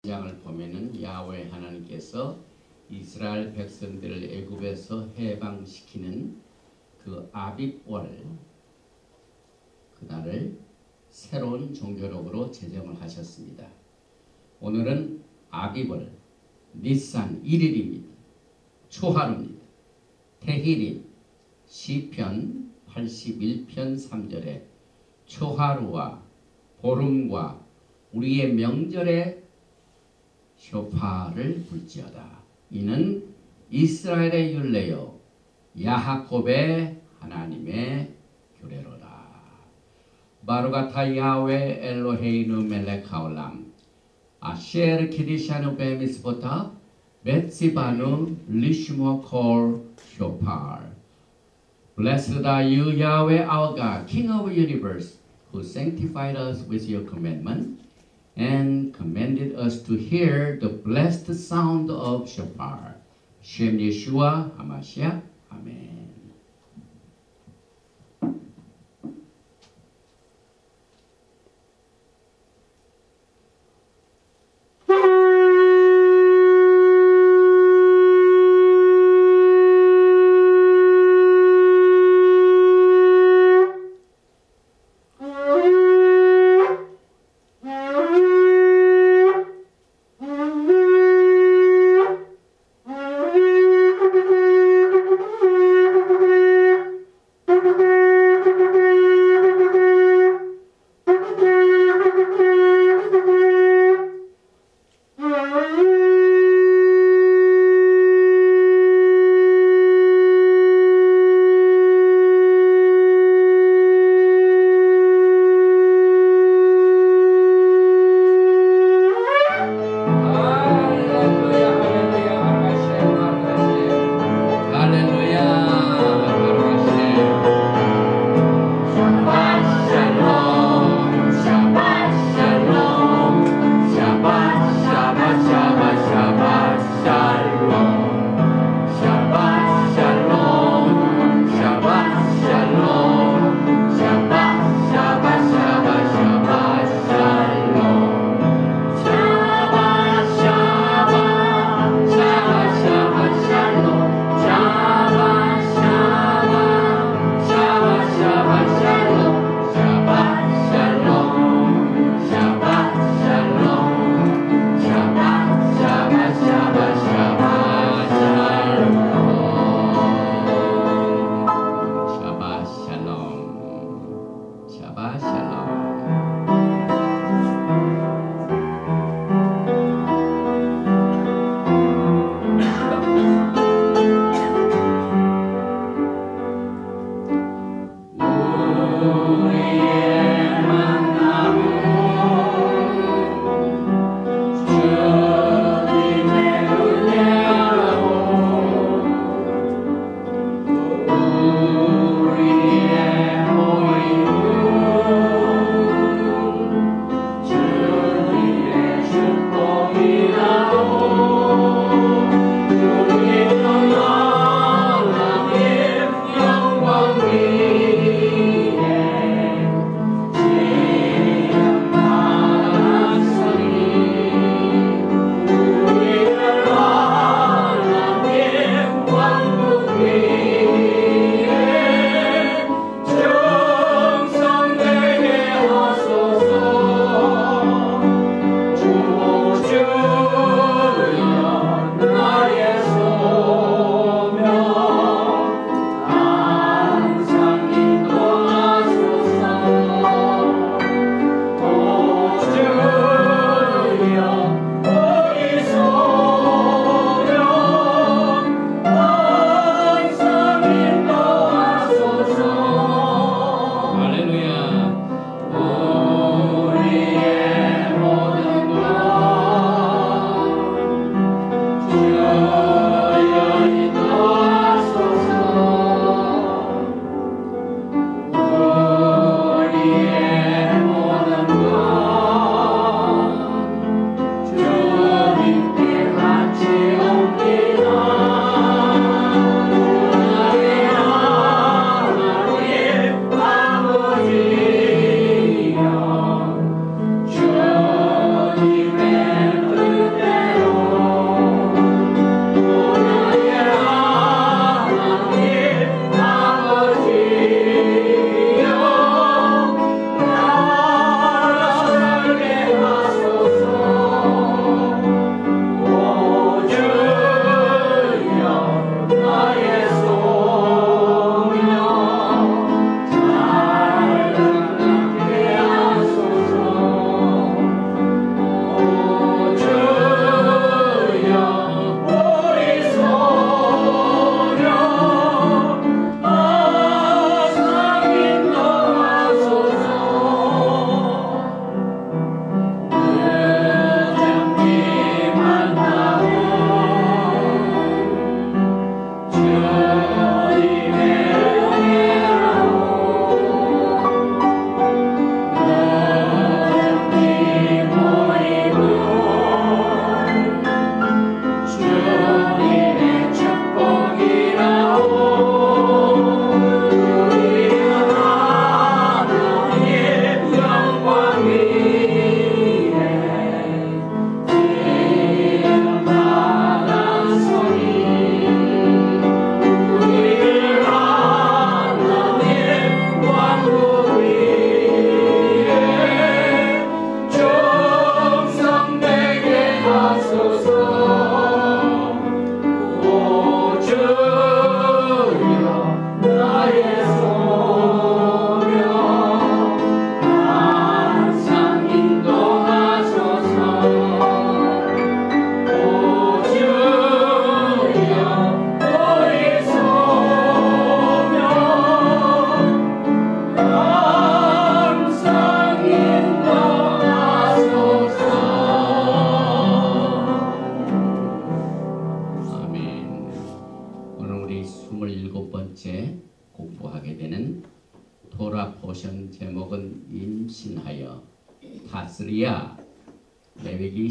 장을 보면은 야훼 하나님께서 이스라엘 백성들을 애굽에서 해방시키는 그 아빕월 그날을 새로운 종교록으로 제정을 하셨습니다. 오늘은 아빕월 니산 1일입니다. 초하루입니다. 테힐임 시편 81편 3절에 초하루와 보름과 우리의 명절에 쇼파를 불지어다. 이는 이스라엘의 율례요 야하곱의 하나님의 규례로다. 바루가타 야훼 엘로헤이누 멜렉 하올람 아셰르 키디샤누 베미스보타 베츠바누 리슈모 콜 쇼파. Blessed are you, Yahweh our God, King of the universe, who sanctified us with your commandment and commanded us to hear the blessed sound of shofar. Shem Yeshua HaMashiach. Amen.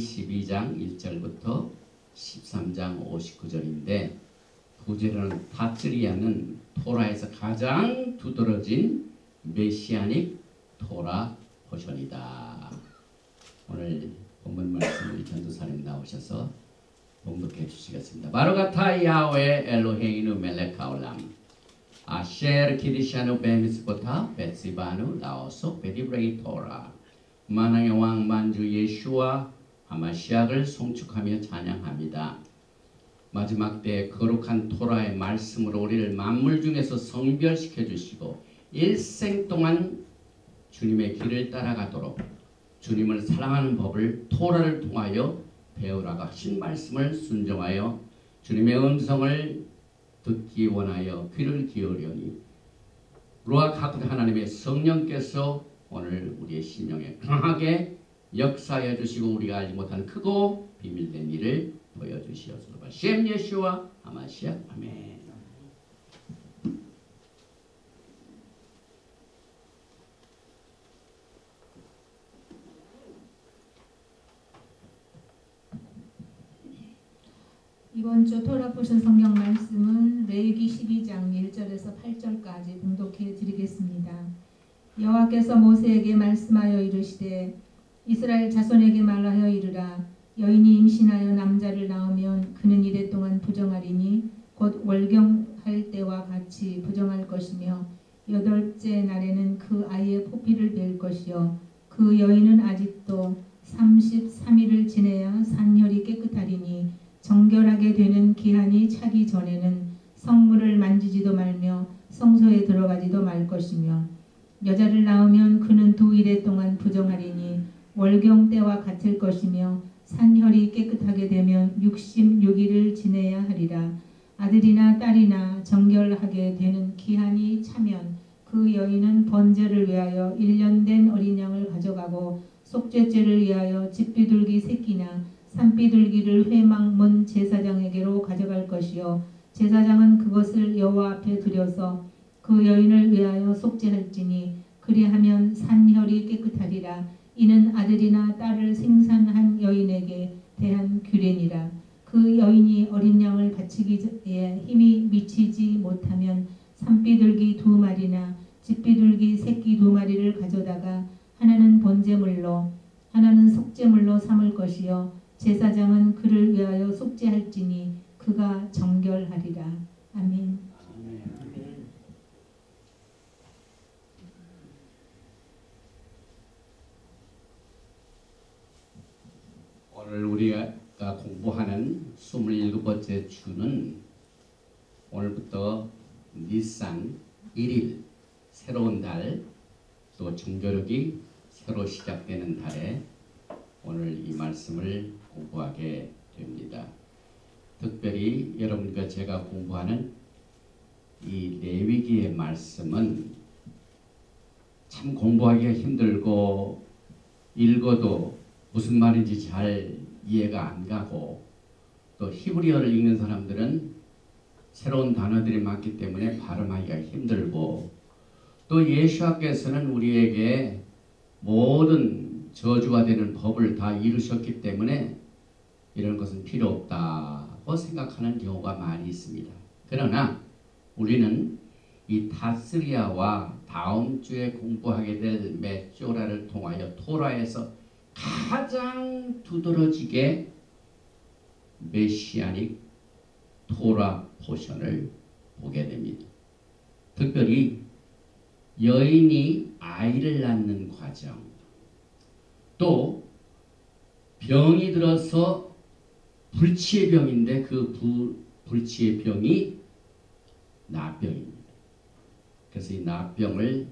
12장 1절부터 13장 59절인데 부제로는 타스리아는 토라에서 가장 두드러진 메시아닉 토라 포션이다. 오늘 본문 말씀을 전도사님 나오셔서 봉독해 주시겠습니다. 바로가타 야훼 엘로헤이누 멜렉 하올람 아셰르 키디샤누 베미스보타 베시바누 라오소 베디브레이 토라 만왕의 왕 만주 예수와 하마시약을 송축하며 찬양합니다. 마지막 때 거룩한 토라의 말씀으로 우리를 만물 중에서 성별시켜 주시고 일생 동안 주님의 길을 따라가도록 주님을 사랑하는 법을 토라를 통하여 배우라고 하신 말씀을 순종하여 주님의 음성을 듣기 원하여 귀를 기울이니 루ach 하나님 하나님의 성령께서 오늘 우리의 심령에 강하게 역사해 주시고 우리가 알지 못한 크고 비밀된 일을 보여주시옵소서. 셴 예수와 하마시아 아멘. 이번 주 토라 포션 성경 말씀은 레위기 12장 1절에서 8절까지 봉독해 드리겠습니다. 여호와께서 모세에게 말씀하여 이르시되 이스라엘 자손에게 말하여 이르라. 여인이 임신하여 남자를 낳으면 그는 이래 동안 부정하리니 곧 월경할 때와 같이 부정할 것이며 여덟째 날에는 그 아이의 포피를 벨 것이요 그 여인은 아직도 33일을 지내야 산혈이 깨끗하리니 정결하게 되는 기한이 차기 전에는 성물을 만지지도 말며 성소에 들어가지도 말 것이며 여자를 낳으면 그는 2일 동안 부정하리니 월경 때와 같을 것이며 산혈이 깨끗하게 되면 66일을 지내야 하리라. 아들이나 딸이나 정결하게 되는 기한이 차면 그 여인은 번제를 위하여 1년 된 어린 양을 가져가고 속죄죄를 위하여 집비둘기 새끼나 산비둘기를 회막문 제사장에게로 가져갈 것이요 제사장은 그것을 여호와 앞에 드려서 그 여인을 위하여 속죄할지니 그리하면 산혈이 깨끗하리라. 이는 아들이나 딸을 생산한 여인에게 대한 규례니라. 그 여인이 어린 양을 바치기에 힘이 미치지 못하면 산비둘기 2마리나 집비둘기 새끼 2마리를 가져다가 하나는 번제물로 하나는 속죄물로 삼을 것이요 제사장은 그를 위하여 속죄할지니 그가 정결하리라. 아멘. 오늘 우리가 공부하는 27번째 주는 오늘부터 니산 1일 새로운 달 또 정교력이 새로 시작되는 달에 오늘 이 말씀을 공부하게 됩니다. 특별히 여러분과 제가 공부하는 이 레위기의 말씀은 참 공부하기가 힘들고 읽어도 무슨 말인지 잘 이해가 안 가고 또 히브리어를 읽는 사람들은 새로운 단어들이 많기 때문에 발음하기가 힘들고 또 예수께서는 우리에게 모든 저주가 되는 법을 다 이루셨기 때문에 이런 것은 필요 없다고 생각하는 경우가 많이 있습니다. 그러나 우리는 이 타스리아와 다음 주에 공부하게 될 메쪼라를 통하여 토라에서 가장 두드러지게 메시아닉 토라 포션을 보게 됩니다. 특별히 여인이 아이를 낳는 과정, 또 병이 들어서 불치의 병인데 그 불치의 병이 나병입니다. 그래서 이 나병을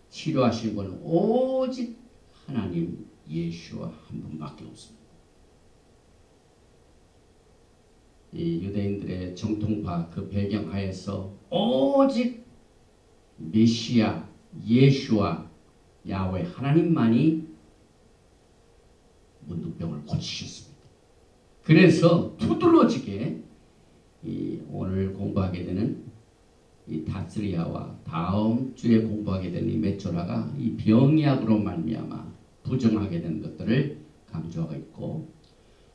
치료하신 건 오직 하나님 예수와 한 분밖에 없습니다. 이 유대인들의 정통파 그 배경하에서 오직 메시아 예수와 야훼 하나님만이 문둥병을 고치셨습니다. 그래서 두드러지게 오늘 공부하게 되는 이 타스리아와 다음 주에 공부하게 되는 이 메쪼라가 이 병약으로 말미암아 부정하게 된 것들을 강조하고 있고,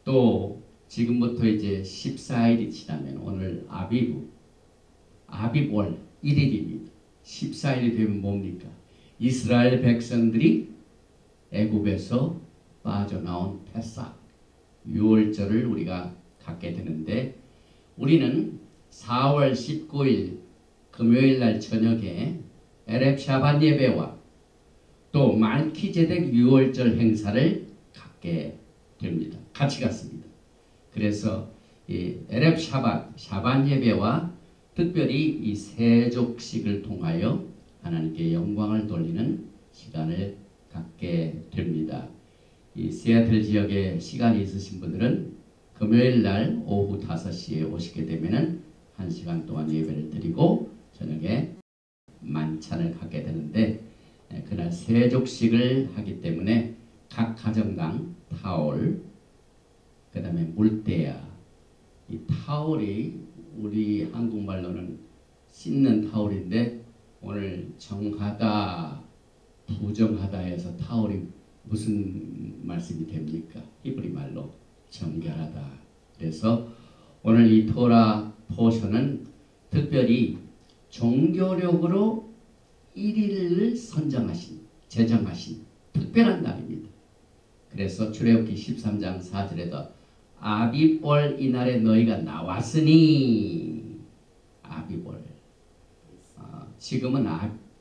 또 지금부터 이제 14일이 지나면 오늘 아비월 1일입니다. 14일이 되면 뭡니까? 이스라엘 백성들이 애굽에서 빠져나온 패사 유월절을 우리가 갖게 되는데, 우리는 4월 19일 금요일 날 저녁에 에렙 샤밧 예배와 또 말키제덱 유월절 행사를 갖게 됩니다. 같이 갔습니다. 그래서 이 에렙 샤밧 예배와 특별히 이 세족식을 통하여 하나님께 영광을 돌리는 시간을 갖게 됩니다. 이 시애틀 지역에 시간이 있으신 분들은 금요일 날 오후 5시에 오시게 되면은 1시간 동안 예배를 드리고 저녁에 만찬을 갖게 되는데, 그날 세족식을 하기 때문에 각 가정당 타올, 그 다음에 물대야, 이 타올이 우리 한국말로는 씻는 타올인데, 오늘 정하다, 부정하다 해서 타올이 무슨 말씀이 됩니까? 히브리 말로 정결하다. 그래서 오늘 이 토라 포션은 특별히 종교력으로 1일을 제정하신 특별한 날입니다. 그래서 출애굽기 13장 4절에도 아비볼 이날에 너희가 나왔으니, 아비볼, 지금은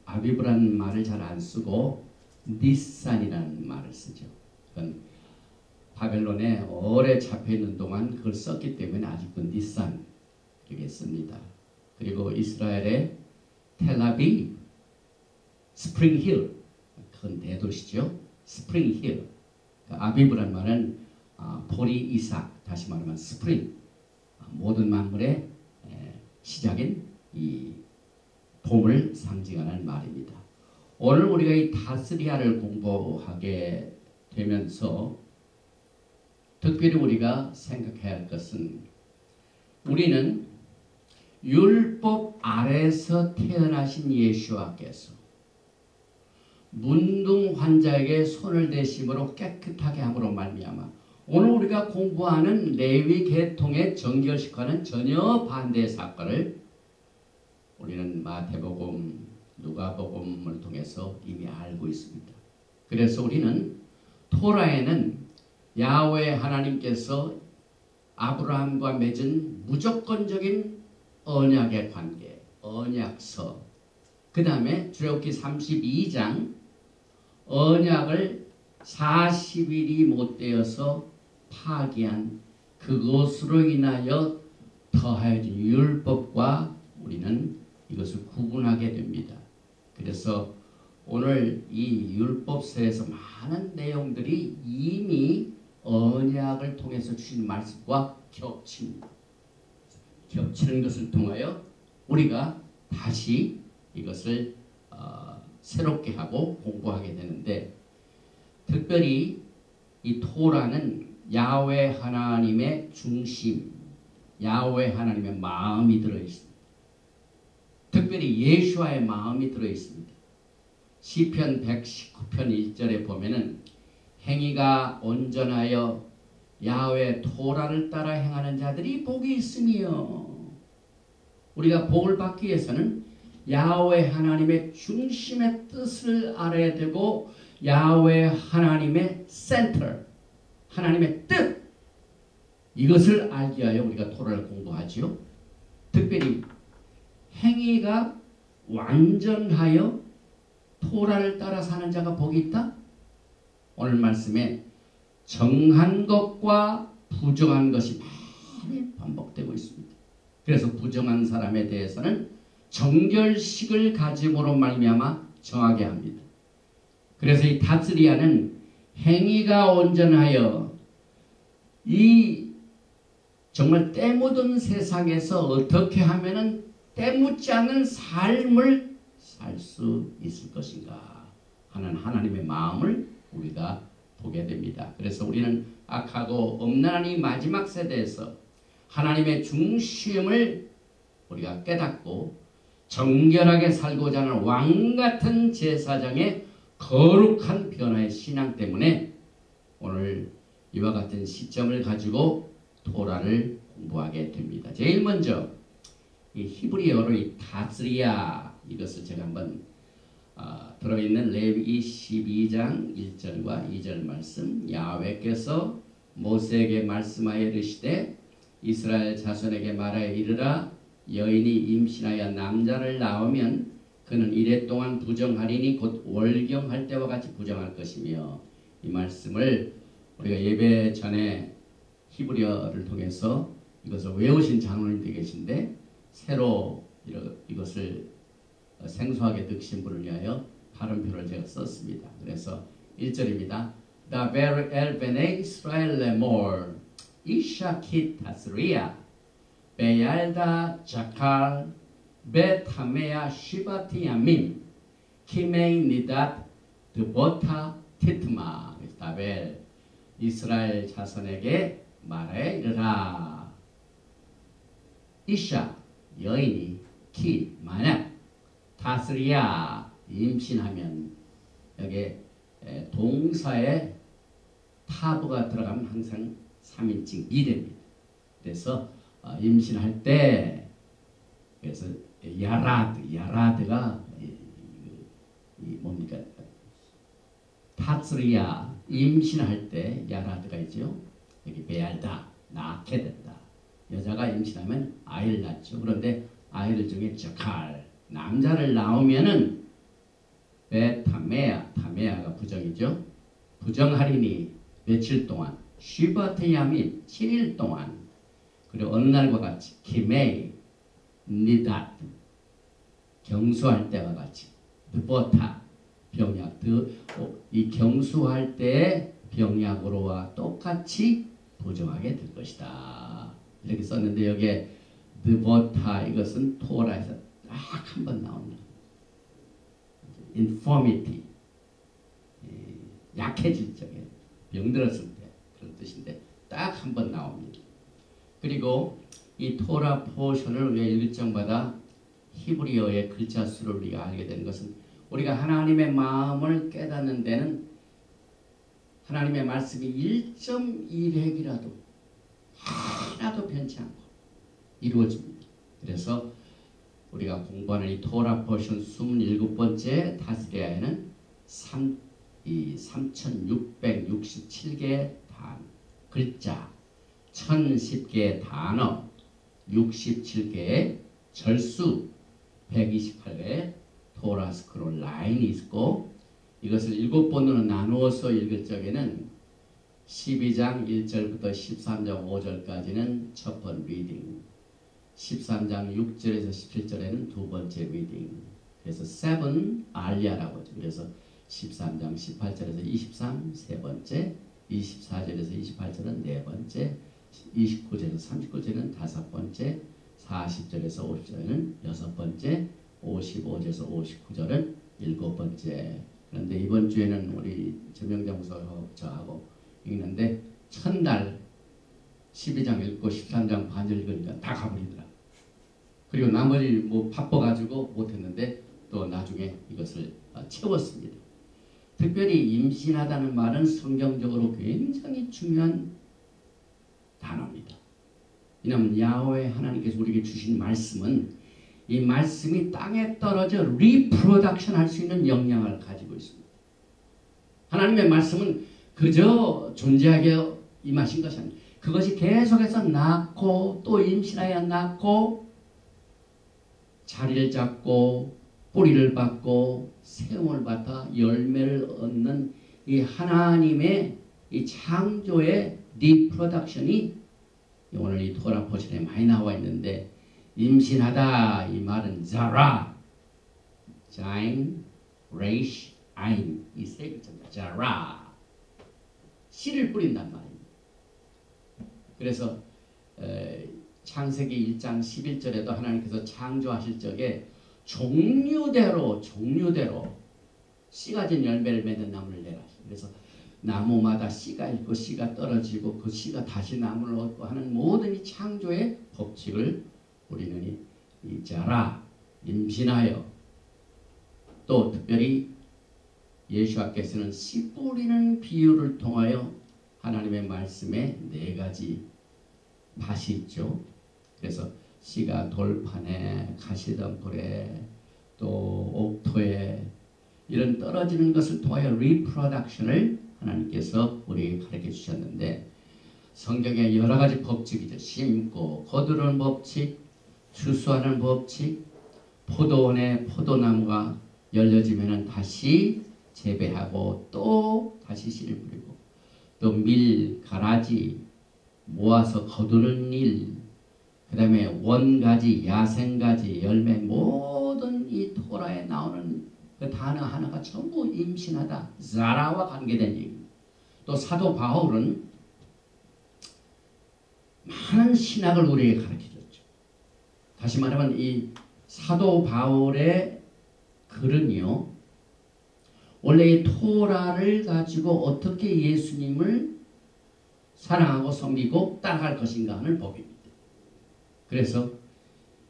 아비브라는 말을 잘 안 쓰고 니산이라는 말을 쓰죠. 그건 바벨론에 오래 잡혀있는 동안 그걸 썼기 때문에 아직도 니산 이렇게 씁니다. 그리고 이스라엘의 텔아비브, 스프링힐, 그건 대도시죠. 스프링힐, 아비브라는 말은 보리 이삭, 다시 말하면 스프링, 모든 만물의 시작인 이 봄을 상징하는 말입니다. 오늘 우리가 이 다스리아를 공부하게 되면서 특별히 우리가 생각해야 할 것은, 우리는 율법 아래에서 태어나신 예수와께서 문둥 환자에게 손을 대심으로 깨끗하게 함으로 말미암아 오늘 우리가 공부하는 레위 계통의 정결식과는 전혀 반대의 사건을 우리는 마태복음, 누가복음을 통해서 이미 알고 있습니다. 그래서 우리는 토라에는 야훼 하나님께서 아브라함과 맺은 무조건적인 언약의 관계, 언약서, 그 다음에 출애굽기 32장 언약을 40일이 못되어서 파기한 그것으로 인하여 더하여진 율법과 우리는 이것을 구분하게 됩니다. 그래서 오늘 이 율법서에서 많은 내용들이 이미 언약을 통해서 주신 말씀과 겹칩니다. 겹치는 것을 통하여 우리가 다시 이것을 새롭게 하고 공부하게 되는데, 특별히 이 토라는 야훼 하나님의 중심, 야훼 하나님의 마음이 들어있습니다. 특별히 예수와의 마음이 들어있습니다. 시편 119편 1절에 보면은 행위가 온전하여 야훼 토라를 따라 행하는 자들이 복이 있으며, 우리가 복을 받기 위해서는 야훼 하나님의 중심의 뜻을 알아야 되고, 야훼 하나님의 센터, 하나님의 뜻, 이것을 알기 위하여 우리가 토라를 공부하지요. 특별히 행위가 완전하여 토라를 따라 사는 자가 복이 있다. 오늘 말씀에 정한 것과 부정한 것이 많이 반복되고 있습니다. 그래서 부정한 사람에 대해서는 정결식을 가짐으로 말미암아 정하게 합니다. 그래서 이 다스리아는 행위가 온전하여 이 정말 때 묻은 세상에서 어떻게 하면은 때 묻지 않는 삶을 살 수 있을 것인가 하는 하나님의 마음을 우리가 보게 됩니다. 그래서 우리는 악하고 없는 이 마지막 세대에서 하나님의 중심을 우리가 깨닫고 정결하게 살고자 하는 왕같은 제사장의 거룩한 변화의 신앙 때문에 오늘 이와 같은 시점을 가지고 토라를 공부하게 됩니다. 제일 먼저 이 히브리어로 이 타스리아 이것을 제가 한번 들어있는 레위기 12장 1절과 2절 말씀 야훼께서 모세에게 말씀하여 이르시되 이스라엘 자손에게 말하여 이르라 여인이 임신하여 남자를 낳으면 그는 이래 동안 부정하리니 곧 월경할 때와 같이 부정할 것이며 이 말씀을 우리가 예배 전에 히브리어를 통해서 이것을 외우신 장로님들 계신데 새로 이것을 생소하게 느끼신 분을 위하여 발음표를 제가 썼습니다. 그래서 1절입니다. 다베르 엘 베네 이스라엘 레몰 이샤 키 타스리아 베얄다 자칼 베타메야 시바티 야민 키메이 니닷 드보타 티트마 다벨 이스라엘 자손에게 말해 이르라 이샤 여인이 키 만약 타스리아 임신하면 여기에 동사에 타브가 들어가면 항상 3인칭 미래입니다. 그래서 임신할 때 그래서 야라드가 뭡니까? 타스리아 임신할 때 야라드가 있죠. 여기 베알다 낳게 된다. 여자가 임신하면 아이를 낳죠. 그런데 아이들 중에 자칼 남자를 낳으면은 타메아가 부정이죠. 부정하리니 며칠 동안 쉬바테야민 7일 동안 그리고 어느 날과 같이 키메이 니닷 경수할 때와 같이 드보타 병약 이 경수할 때의 병약으로와 똑같이 부정하게 될 것이다. 이렇게 썼는데 여기에 드보타 이것은 토라에서 딱 한 번 나옵니다. infirmity 약해질 적에 병들었을 때 그런 뜻인데 딱 한 번 나옵니다. 그리고 이 토라 포션을 우리가 읽을 적마다 히브리어의 글자 수를 우리가 알게 되는 것은 우리가 하나님의 마음을 깨닫는 데는 하나님의 말씀이 1.1획이라도 하나도 변치 않고 이루어집니다. 그래서 우리가 공부하는 이 토라 포션 27번째 타스리아에는 3667개의 글자 1010개의 단어 67개의 절수 128개의 토라 스크롤 라인이 있고 이것을 7번으로 나누어서 읽을 적에는 12장 1절부터 13장 5절까지는 첫 번 리딩 13장 6절에서 17절에는 두 번째 리딩 그래서 7 알리아라고 하죠. 그래서 13장 18절에서 23 세 번째 24절에서 28절은 네 번째 29절에서 39절은 다섯 번째 40절에서 50절은 여섯 번째 55절에서 59절은 일곱 번째 그런데 이번 주에는 우리 전명장소 저하고 읽는데 첫날 12장 읽고 13장 반절 읽으니까 다 가버리더라. 그리고 나머지 뭐 바빠가지고 못했는데 또 나중에 이것을 채웠습니다. 특별히 임신하다는 말은 성경적으로 굉장히 중요한 단어입니다. 왜냐하면 야훼 하나님께서 우리에게 주신 말씀은 이 말씀이 땅에 떨어져 리프로덕션 할 수 있는 역량을 가지고 있습니다. 하나님의 말씀은 그저 존재하게 임하신 것이 아닙니다. 그것이 계속해서 낳고 또 임신하여 낳고 자리를 잡고 뿌리를 받고 세움을 받아 열매를 얻는 이 하나님의 이 창조의 리프로덕션이 오늘 이 토라 포션에 많이 나와 있는데 임신하다 이 말은 자라, 자인, 레이시, 아인 이 세 글자입니다. 자라 씨를 뿌린단 말입니다. 그래서 창세기 1장 11절에도 하나님께서 창조하실 적에 종류대로 씨가 진 열매를 맺는 나무를 내라. 그래서 나무마다 씨가 있고 씨가 떨어지고 그 씨가 다시 나무를 얻고 하는 모든 이 창조의 법칙을 우리는 이 자라 임신하여 또 특별히 예수께서는 씨 뿌리는 비유를 통하여 하나님의 말씀에 네 가지 밭이 있죠. 그래서 씨가 돌판에, 가시덤불에, 또 옥토에 이런 떨어지는 것을 통하여 리프로덕션을 하나님께서 우리에게 가르쳐 주셨는데, 성경에 여러 가지 법칙이죠. 심고 거두는 법칙, 추수하는 법칙, 포도원에 포도나무가 열려지면 다시 재배하고 또 다시 씨를 뿌리고, 또 밀, 가라지 모아서 거두는 일, 그 다음에 원가지, 야생가지, 열매, 모든 이 토라에 나오는 그 단어 하나가 전부 임신하다, 자라와 관계된 얘기입니다. 또 사도 바울은 많은 신학을 우리에게 가르쳐줬죠. 다시 말하면 이 사도 바울의 글은요, 원래 이 토라를 가지고 어떻게 예수님을 사랑하고 섬기고 따라갈 것인가 하는 법입니다. 그래서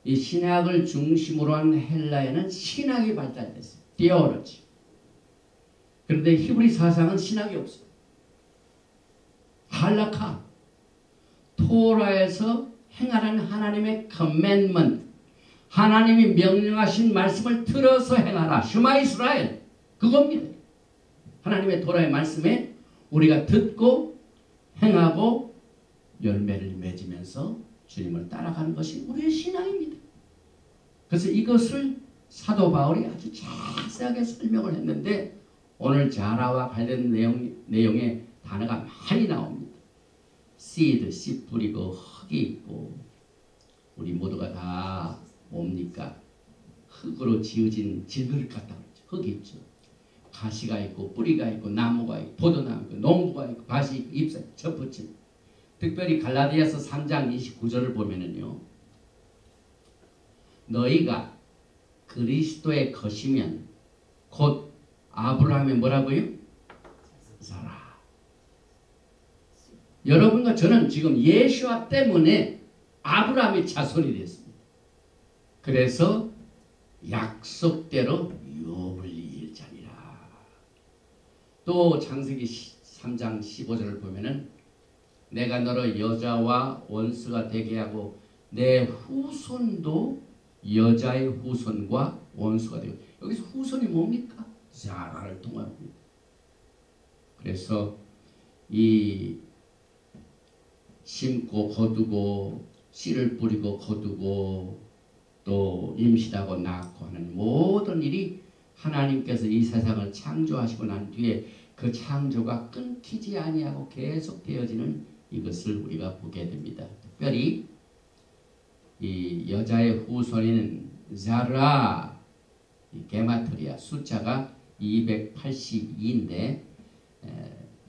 이 신학을 중심으로 한 헬라에는 신학이 발달됐어요. theology. 그런데 히브리 사상은 신학이 없어요. 할라카, 토라에서 행하라는 하나님의 commandment, 하나님이 명령하신 말씀을 들어서 행하라. 슈마 이스라엘, 그겁니다. 하나님의 토라의 말씀에 우리가 듣고 행하고 열매를 맺으면서 주님을 따라가는 것이 우리의 신앙입니다. 그래서 이것을 사도 바울이 아주 자세하게 설명을 했는데, 오늘 자라와 관련 내용의 단어가 많이 나옵니다. seed, 씨 뿌리고 흙이 있고, 우리 모두가 다 뭡니까? 흙으로 지어진 질그릇 같다 그러죠. 흙이 있죠. 가시가 있고 뿌리가 있고 나무가 있고 포도나무 있고 농부가 있고 밭이 있고 잎사 젖붙임. 특별히 갈라디아서 3장 29절을 보면은요, 너희가 그리스도의 것이면 곧 아브라함의 뭐라고요? 자라. 여러분과 저는 지금 예수와 때문에 아브라함의 자손이 됐습니다. 그래서 약속대로 유업을 이을 자니라. 또 창세기 3장 15절을 보면은 내가 너를 여자와 원수가 되게 하고 내 후손도 여자의 후손과 원수가 되고, 여기서 후손이 뭡니까? 자라를 통합니다. 그래서 이 심고 거두고 씨를 뿌리고 거두고 또 임신하고 낳고 하는 모든 일이 하나님께서 이 세상을 창조하시고 난 뒤에 그 창조가 끊기지 아니하고 계속 되어지는 이것을 우리가 보게 됩니다. 특별히 이 여자의 후손인 자라, 이 게마트리아 숫자가 282인데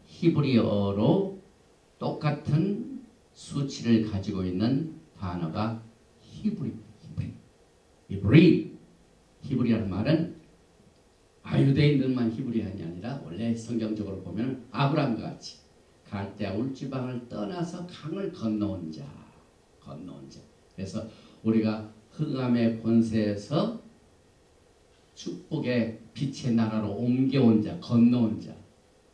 히브리어로 똑같은 수치를 가지고 있는 단어가 히브리라는 말은 아유대인들만 히브리안이 아니라 원래 성경적으로 보면 아브라함과 같이 갈대아 울지방을 떠나서 강을 건너온 자. 그래서 우리가 흑암의 권세에서 축복의 빛의 나라로 옮겨온 자, 건너온 자,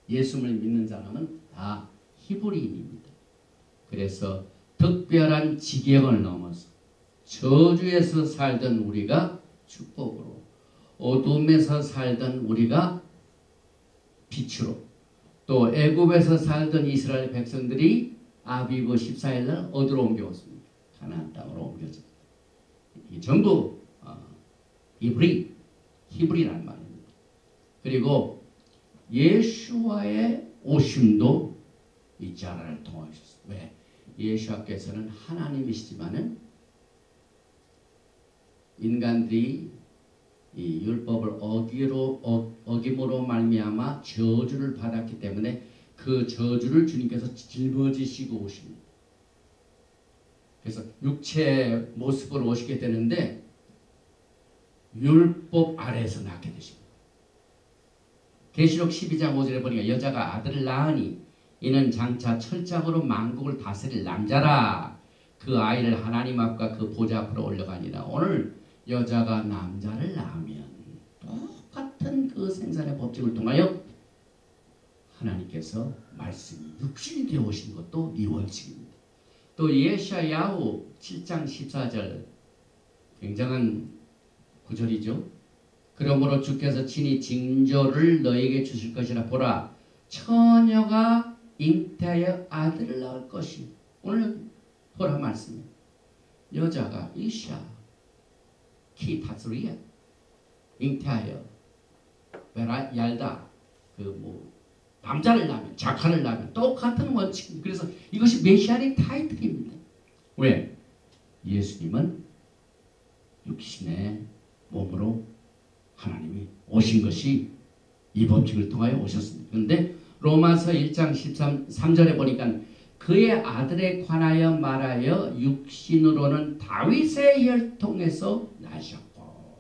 예수를 믿는 사람은 다 히브리인입니다. 그래서 특별한 지경을 넘어서 저주에서 살던 우리가 축복으로, 어둠에서 살던 우리가 빛으로, 또 애굽에서 살던 이스라엘 백성들이 아비브 14일날 어디로 옮겨왔습니까? 가나안 땅으로 옮겨졌습니다. 이게 전부 히브리라는 말입니다. 그리고 예수와의 오심도 이 자라를 통하셨어요. 왜? 예수께서는 하나님이시지만은 인간들이 이 율법을 어김으로 말미암아 저주를 받았기 때문에 그 저주를 주님께서 짊어지시고 오십니다. 그래서 육체의 모습으로 오시게 되는데 율법 아래에서 낳게 되십니다. 계시록 12장 5절에 보니까 여자가 아들을 낳으니 이는 장차 철장으로 만국을 다스릴 남자라. 그 아이를 하나님 앞과 그 보좌 앞으로 올려가니라. 오늘 여자가 남자를 낳으면 똑같은 그 생산의 법칙을 통하여 하나님께서 말씀이 육신이 되어 오신 것도 이 원칙입니다. 또 예샤야후 7장 14절 굉장한 구절이죠. 그러므로 주께서 친히 징조를 너에게 주실 것이라. 보라, 처녀가 잉태하여 아들을 낳을 것이. 오늘 보라 말씀이 여자가 이샤 키 다스리야 잉태하여 베라 얄다 남자를 낳으면 자카를 낳으면 똑같은 원칙. 그래서 이것이 메시아닉 타이틀입니다. 왜? 예수님은 육신의 몸으로 하나님이 오신 것이 이 법칙을 통하여 오셨습니다. 그런데 로마서 1장 13절에 보니까 그의 아들에 관하여 말하여 육신으로는 다윗의 혈통에서 나셨고,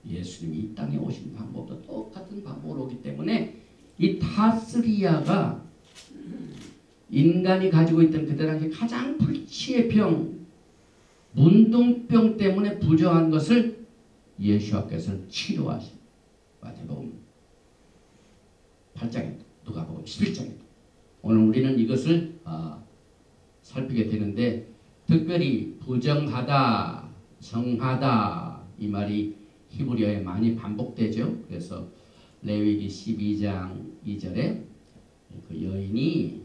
예수님이 이 땅에 오신 방법도 똑같은 방법으로 오기 때문에 이 타스리아가 인간이 가지고 있던 그때 당시 가장 불치의 병, 문둥병 때문에 부정한 것을 예수께서는 치료하신 마태복음 8장에도 누가복음 11장에도 오늘 우리는 이것을 살피게 되는데, 특별히 부정하다, 정하다 이 말이 히브리어에 많이 반복되죠. 그래서 레위기 12장 2절에 그 여인이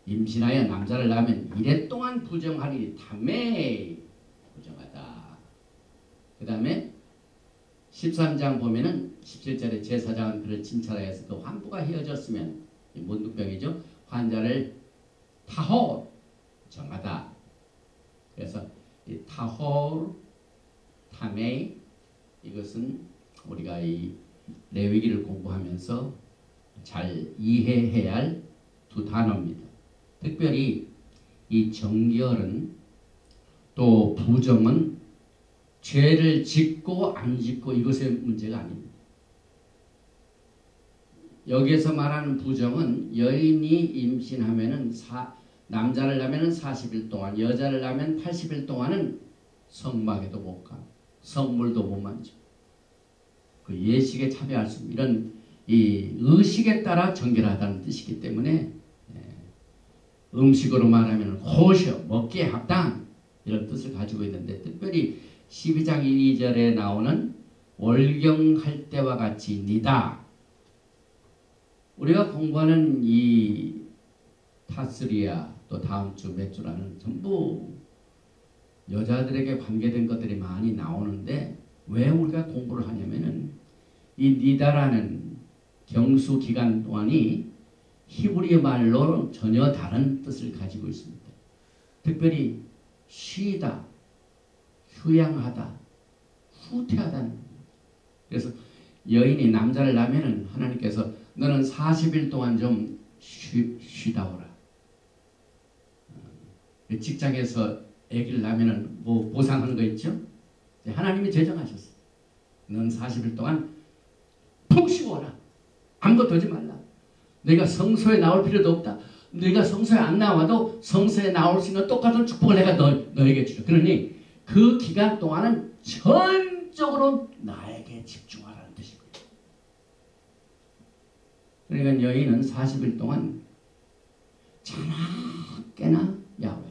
임신하여 남자를 낳으면 이래 동안 부정하리니 탐매 부정하다. 그 다음에 13장 보면은 17절에 제사장은 그를 칭찬하여서 그 환부가 헤어졌으면, 문둥병이죠, 환자를 타홀 정하다. 그래서 이 타홀, 타메, 이것은 우리가 이 레위기를 공부하면서 잘 이해해야 할 두 단어입니다. 특별히 이 정결은 또 부정은 죄를 짓고 안 짓고 이것의 문제가 아닙니다. 여기에서 말하는 부정은 여인이 임신하면은 남자를 낳으면 40일 동안, 여자를 낳으면 80일 동안은 성막에도 못 가, 성물도 못 만져. 그 예식에 참여할 수, 이런 이 의식에 따라 정결하다는 뜻이기 때문에 음식으로 말하면 호셔, 먹기에 합당, 이런 뜻을 가지고 있는데, 특별히 12장 2절에 나오는 월경할 때와 같이 니다. 우리가 공부하는 이 타스리아, 또 다음 주 몇 주라는 전부 여자들에게 관계된 것들이 많이 나오는데, 왜 우리가 공부를 하냐면은 이 니다라는 경수 기간 동안이 히브리 말로 전혀 다른 뜻을 가지고 있습니다. 특별히 쉬다, 휴양하다, 후퇴하다는 겁니다. 그래서 여인이 남자를 낳으면은 하나님께서 너는 40일 동안 좀 쉬다 오라. 직장에서 아기를 낳으면은 뭐 보상하는 거 있죠? 하나님이 제정하셨어. 넌 40일 동안 푹 쉬고 오라. 아무것도 하지 말라. 내가 성소에 나올 필요도 없다. 네가 성소에 안 나와도 성소에 나올 수 있는 똑같은 축복을 내가 너에게 주려. 그러니 그 기간 동안은 전적으로 나에게 집중하라는 뜻이고요. 그러니까 여인은 40일 동안 자나깨나 야외.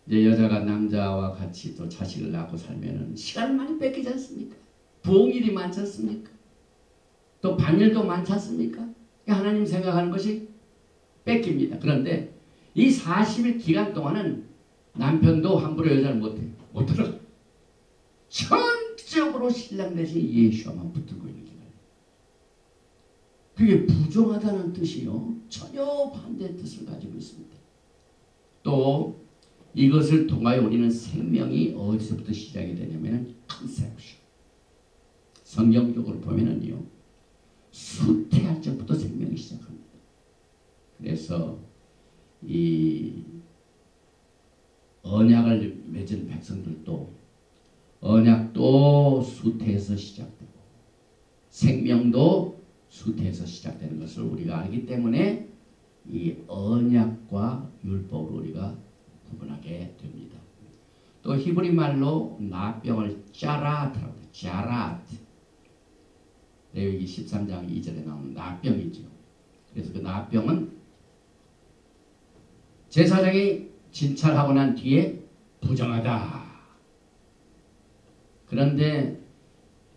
이제 여자가 남자와 같이 또 자식을 낳고 살면은 시간을 많이 뺏기지 않습니까? 부엌일이 많지 않습니까? 또 반일도 많지 않습니까? 하나님 생각하는 것이 뺏깁니다. 그런데 이 40일 기간 동안은 남편도 함부로 여자를 못 들어가. 전적으로 신랑 대신 예수와만 붙들고 있는 기간. 그게 부정하다는 뜻이요, 전혀 반대의 뜻을 가지고 있습니다. 또 이것을 통하여 우리는 생명이 어디서부터 시작이 되냐면 컨셉션. 성경적으로 보면은요, 수태할 적부터 생명이 시작합니다. 그래서 이 언약을 맺은 백성들도 언약도 수태에서 시작되고 생명도 수태에서 시작되는 것을 우리가 알기 때문에 이 언약과 율법을 우리가 구분하게 됩니다. 또 히브리 말로 나병을 짜라트라고 해요. 짜라트. 레위기 13장 2절에 나오는 나병이죠. 그래서 그 나병은 제사장이 진찰하고 난 뒤에 부정하다. 그런데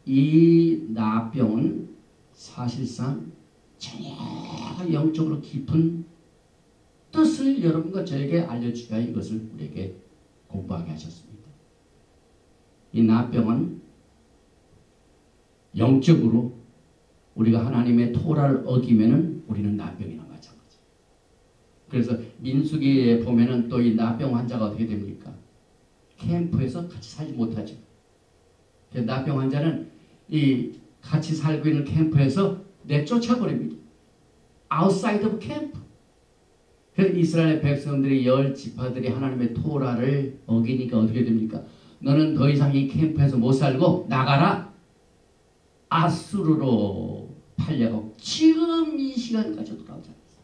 이 나병은 사실상 전혀 영적으로 깊은 뜻을 여러분과 저에게 알려주셔야 이것을 우리에게 공부하게 하셨습니다. 이 나병은 영적으로 우리가 하나님의 토라를 어기면은 우리는 나병이나 마찬가지. 그래서 민수기에 보면은 또 이 나병 환자가 어떻게 됩니까? 캠프에서 같이 살지 못하죠. 나병 환자는 이 같이 살고 있는 캠프에서 내쫓아버립니다. outside of camp. 그래서 이스라엘 백성들이 10지파들이 하나님의 토라를 어기니까 어떻게 됩니까? 너는 더 이상 이 캠프에서 못 살고 나가라. 아수르로 팔려고 지금 이 시간까지 돌아오지 않았어요.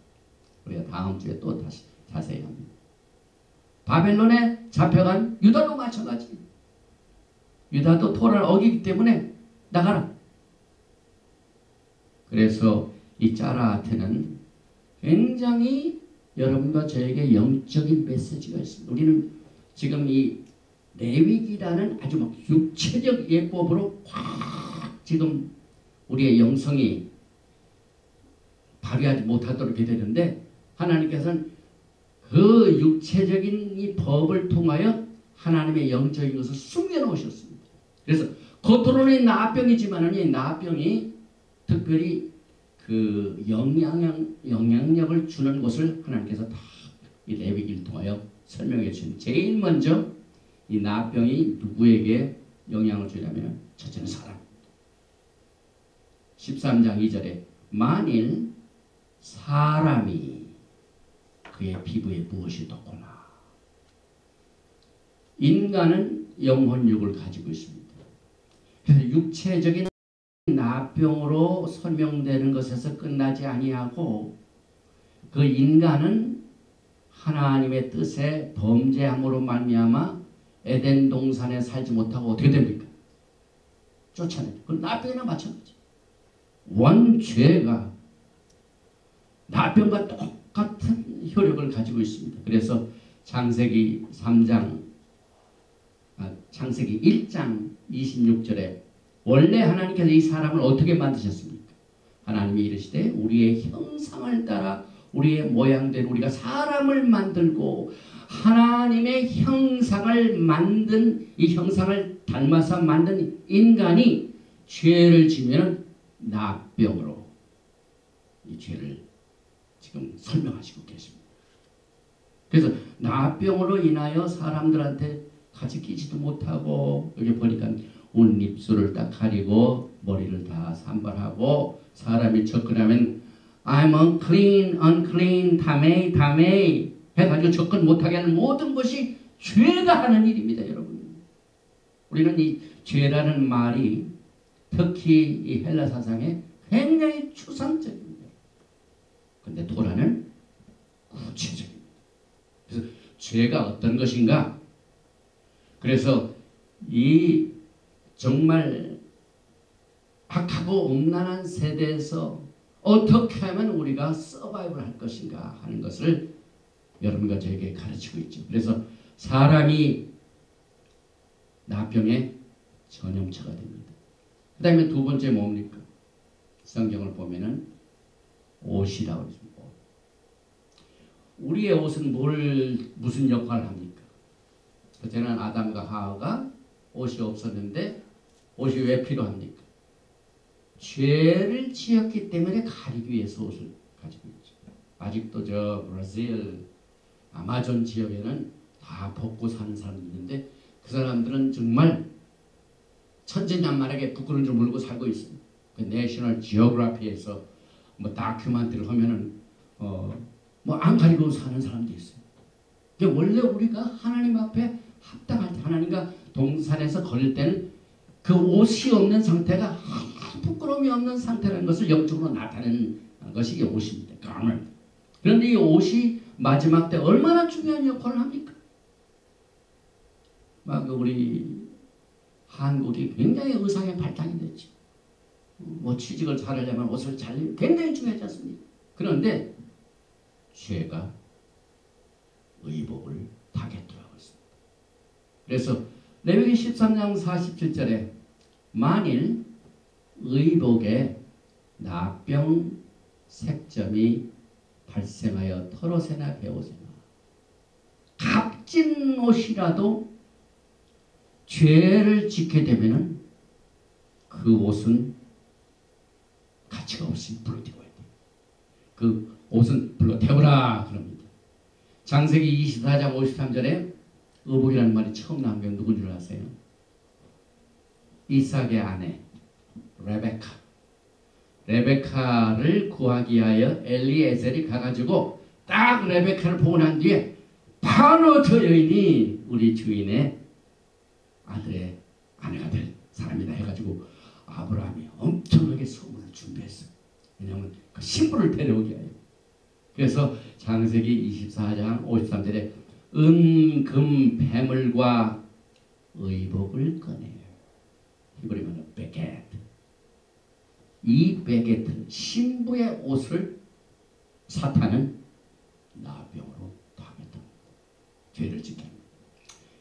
우리가 다음 주에 또 다시 자세히 합니다. 바벨론에 잡혀간 유다도 마찬가지. 유다도 토라를 어기기 때문에 나가라. 그래서 이 짜라한테는 굉장히 여러분과 저에게 영적인 메시지가 있습니다. 우리는 지금 이 레위기라는 아주 막 육체적 예법으로 확 지금 우리의 영성이 발휘하지 못하도록 이렇게 되는데 하나님께서는 그 육체적인 이 법을 통하여 하나님의 영적인 것을 숨겨놓으셨습니다. 그래서 겉으로는 나병이지만은 이 나병이 특별히 그 영향력을 주는 것을 하나님께서 다 이 레위기를 통하여 설명해 주십니다. 제일 먼저 이 나병이 누구에게 영향을 주냐면 첫째는 사람입니다. 13장 2절에 만일 사람이 그의 피부에 무엇이 돋거나 인간은 영혼육을 가지고 있습니다. 그래서 육체적인 나병으로 설명되는 것에서 끝나지 아니하고 그 인간은 하나님의 뜻에 범죄함으로 말미암아 에덴 동산에 살지 못하고 어떻게 됩니까? 쫓아내요. 그 나병이나 마찬가지. 원죄가 나병과 똑같은 효력을 가지고 있습니다. 그래서 창세기 1장 26절에 원래 하나님께서 이 사람을 어떻게 만드셨습니까? 하나님이 이르시되 우리의 형상을 따라 우리의 모양대로 우리가 사람을 만들고 하나님의 형상을 만든 이 형상을 닮아서 만든 인간이 죄를 지면 나병으로 이 죄를 지금 설명하시고 계십니다. 그래서 나병으로 인하여 사람들한테 같이 끼지도 못하고 여기 보니까 온 입술을 딱 가리고 머리를 다 산발하고 사람이 접근하면 I'm unclean, unclean, 담에 해가지고 접근 못하게 하는 모든 것이 죄가 하는 일입니다, 여러분. 우리는 이 죄라는 말이 특히 이 헬라 사상에 굉장히 추상적입니다. 근데 토라는 구체적입니다. 그래서 죄가 어떤 것인가? 그래서 이 정말 악하고 음란한 세대에서 어떻게 하면 우리가 서바이벌 할 것인가 하는 것을 여러분과 저에게 가르치고 있죠. 그래서 사람이 나병의 전염체가 됩니다. 그 다음에 두 번째 뭡니까? 성경을 보면은 옷이라고 했습니다. 우리의 옷은 무슨 역할을 합니까? 그때는 아담과 하와가 옷이 없었는데 옷이 왜 필요합니까? 죄를 지었기 때문에 가리기 위해서 옷을 가지고 있죠. 아직도 저 브라질 아마존 지역에는 다 벗고 사는 사람이 있는데 그 사람들은 정말 천진난만하게 부끄러운 줄 모르고 살고 있습니다. 그 내셔널 지오그래피에서 뭐 다큐멘터리를 하면은 뭐 안 가리고 사는 사람도 있어요. 원래 우리가 하나님 앞에 합당할 때 하나님과 동산에서 걸릴 때는 그 옷이 없는 상태가 부끄러움이 없는 상태라는 것을 영적으로 나타내는 것이 옷입니다. garment. 그런데 이 옷이 마지막 때 얼마나 중요한 역할을 합니까? 막 우리 한국이 굉장히 의상의 발달이 됐죠. 뭐 취직을 잘하려면 옷을 잘 굉장히 중요하지 않습니까? 그런데 죄가 의복을 타겟으로 하고 있습니다. 그래서 레위기 13장 47절에 만일 의복에 나병 색점이 발생하여 털옷에나 베옷에나 값진 옷이라도 죄를 짓게 되면은 그 옷은 가치가 없이 불러태워야 돼. 그 옷은 불러태우라 그럽니다. 창세기 24장 53절에 의복이라는 말이 처음 나온 게 누군 줄 아세요? 이삭의 아내 레베카를 구하기 위하여 엘리에셀이 가가지고 딱 레베카를 보고 난 뒤에 바로 저 여인이 우리 주인의 아들의 아내가 될 사람이다 해가지고 아브라함이 엄청나게 소문을 준비했어요. 왜냐하면 그 신부를 데려오기 위하여. 그래서 창세기 24장 53절에 금, 배물과 의복을 꺼내요. 히브리어는 베게트. 이 베게트, 신부의 옷을 사탄은 나병으로 타겟합니다. 죄를 짓게 합니다.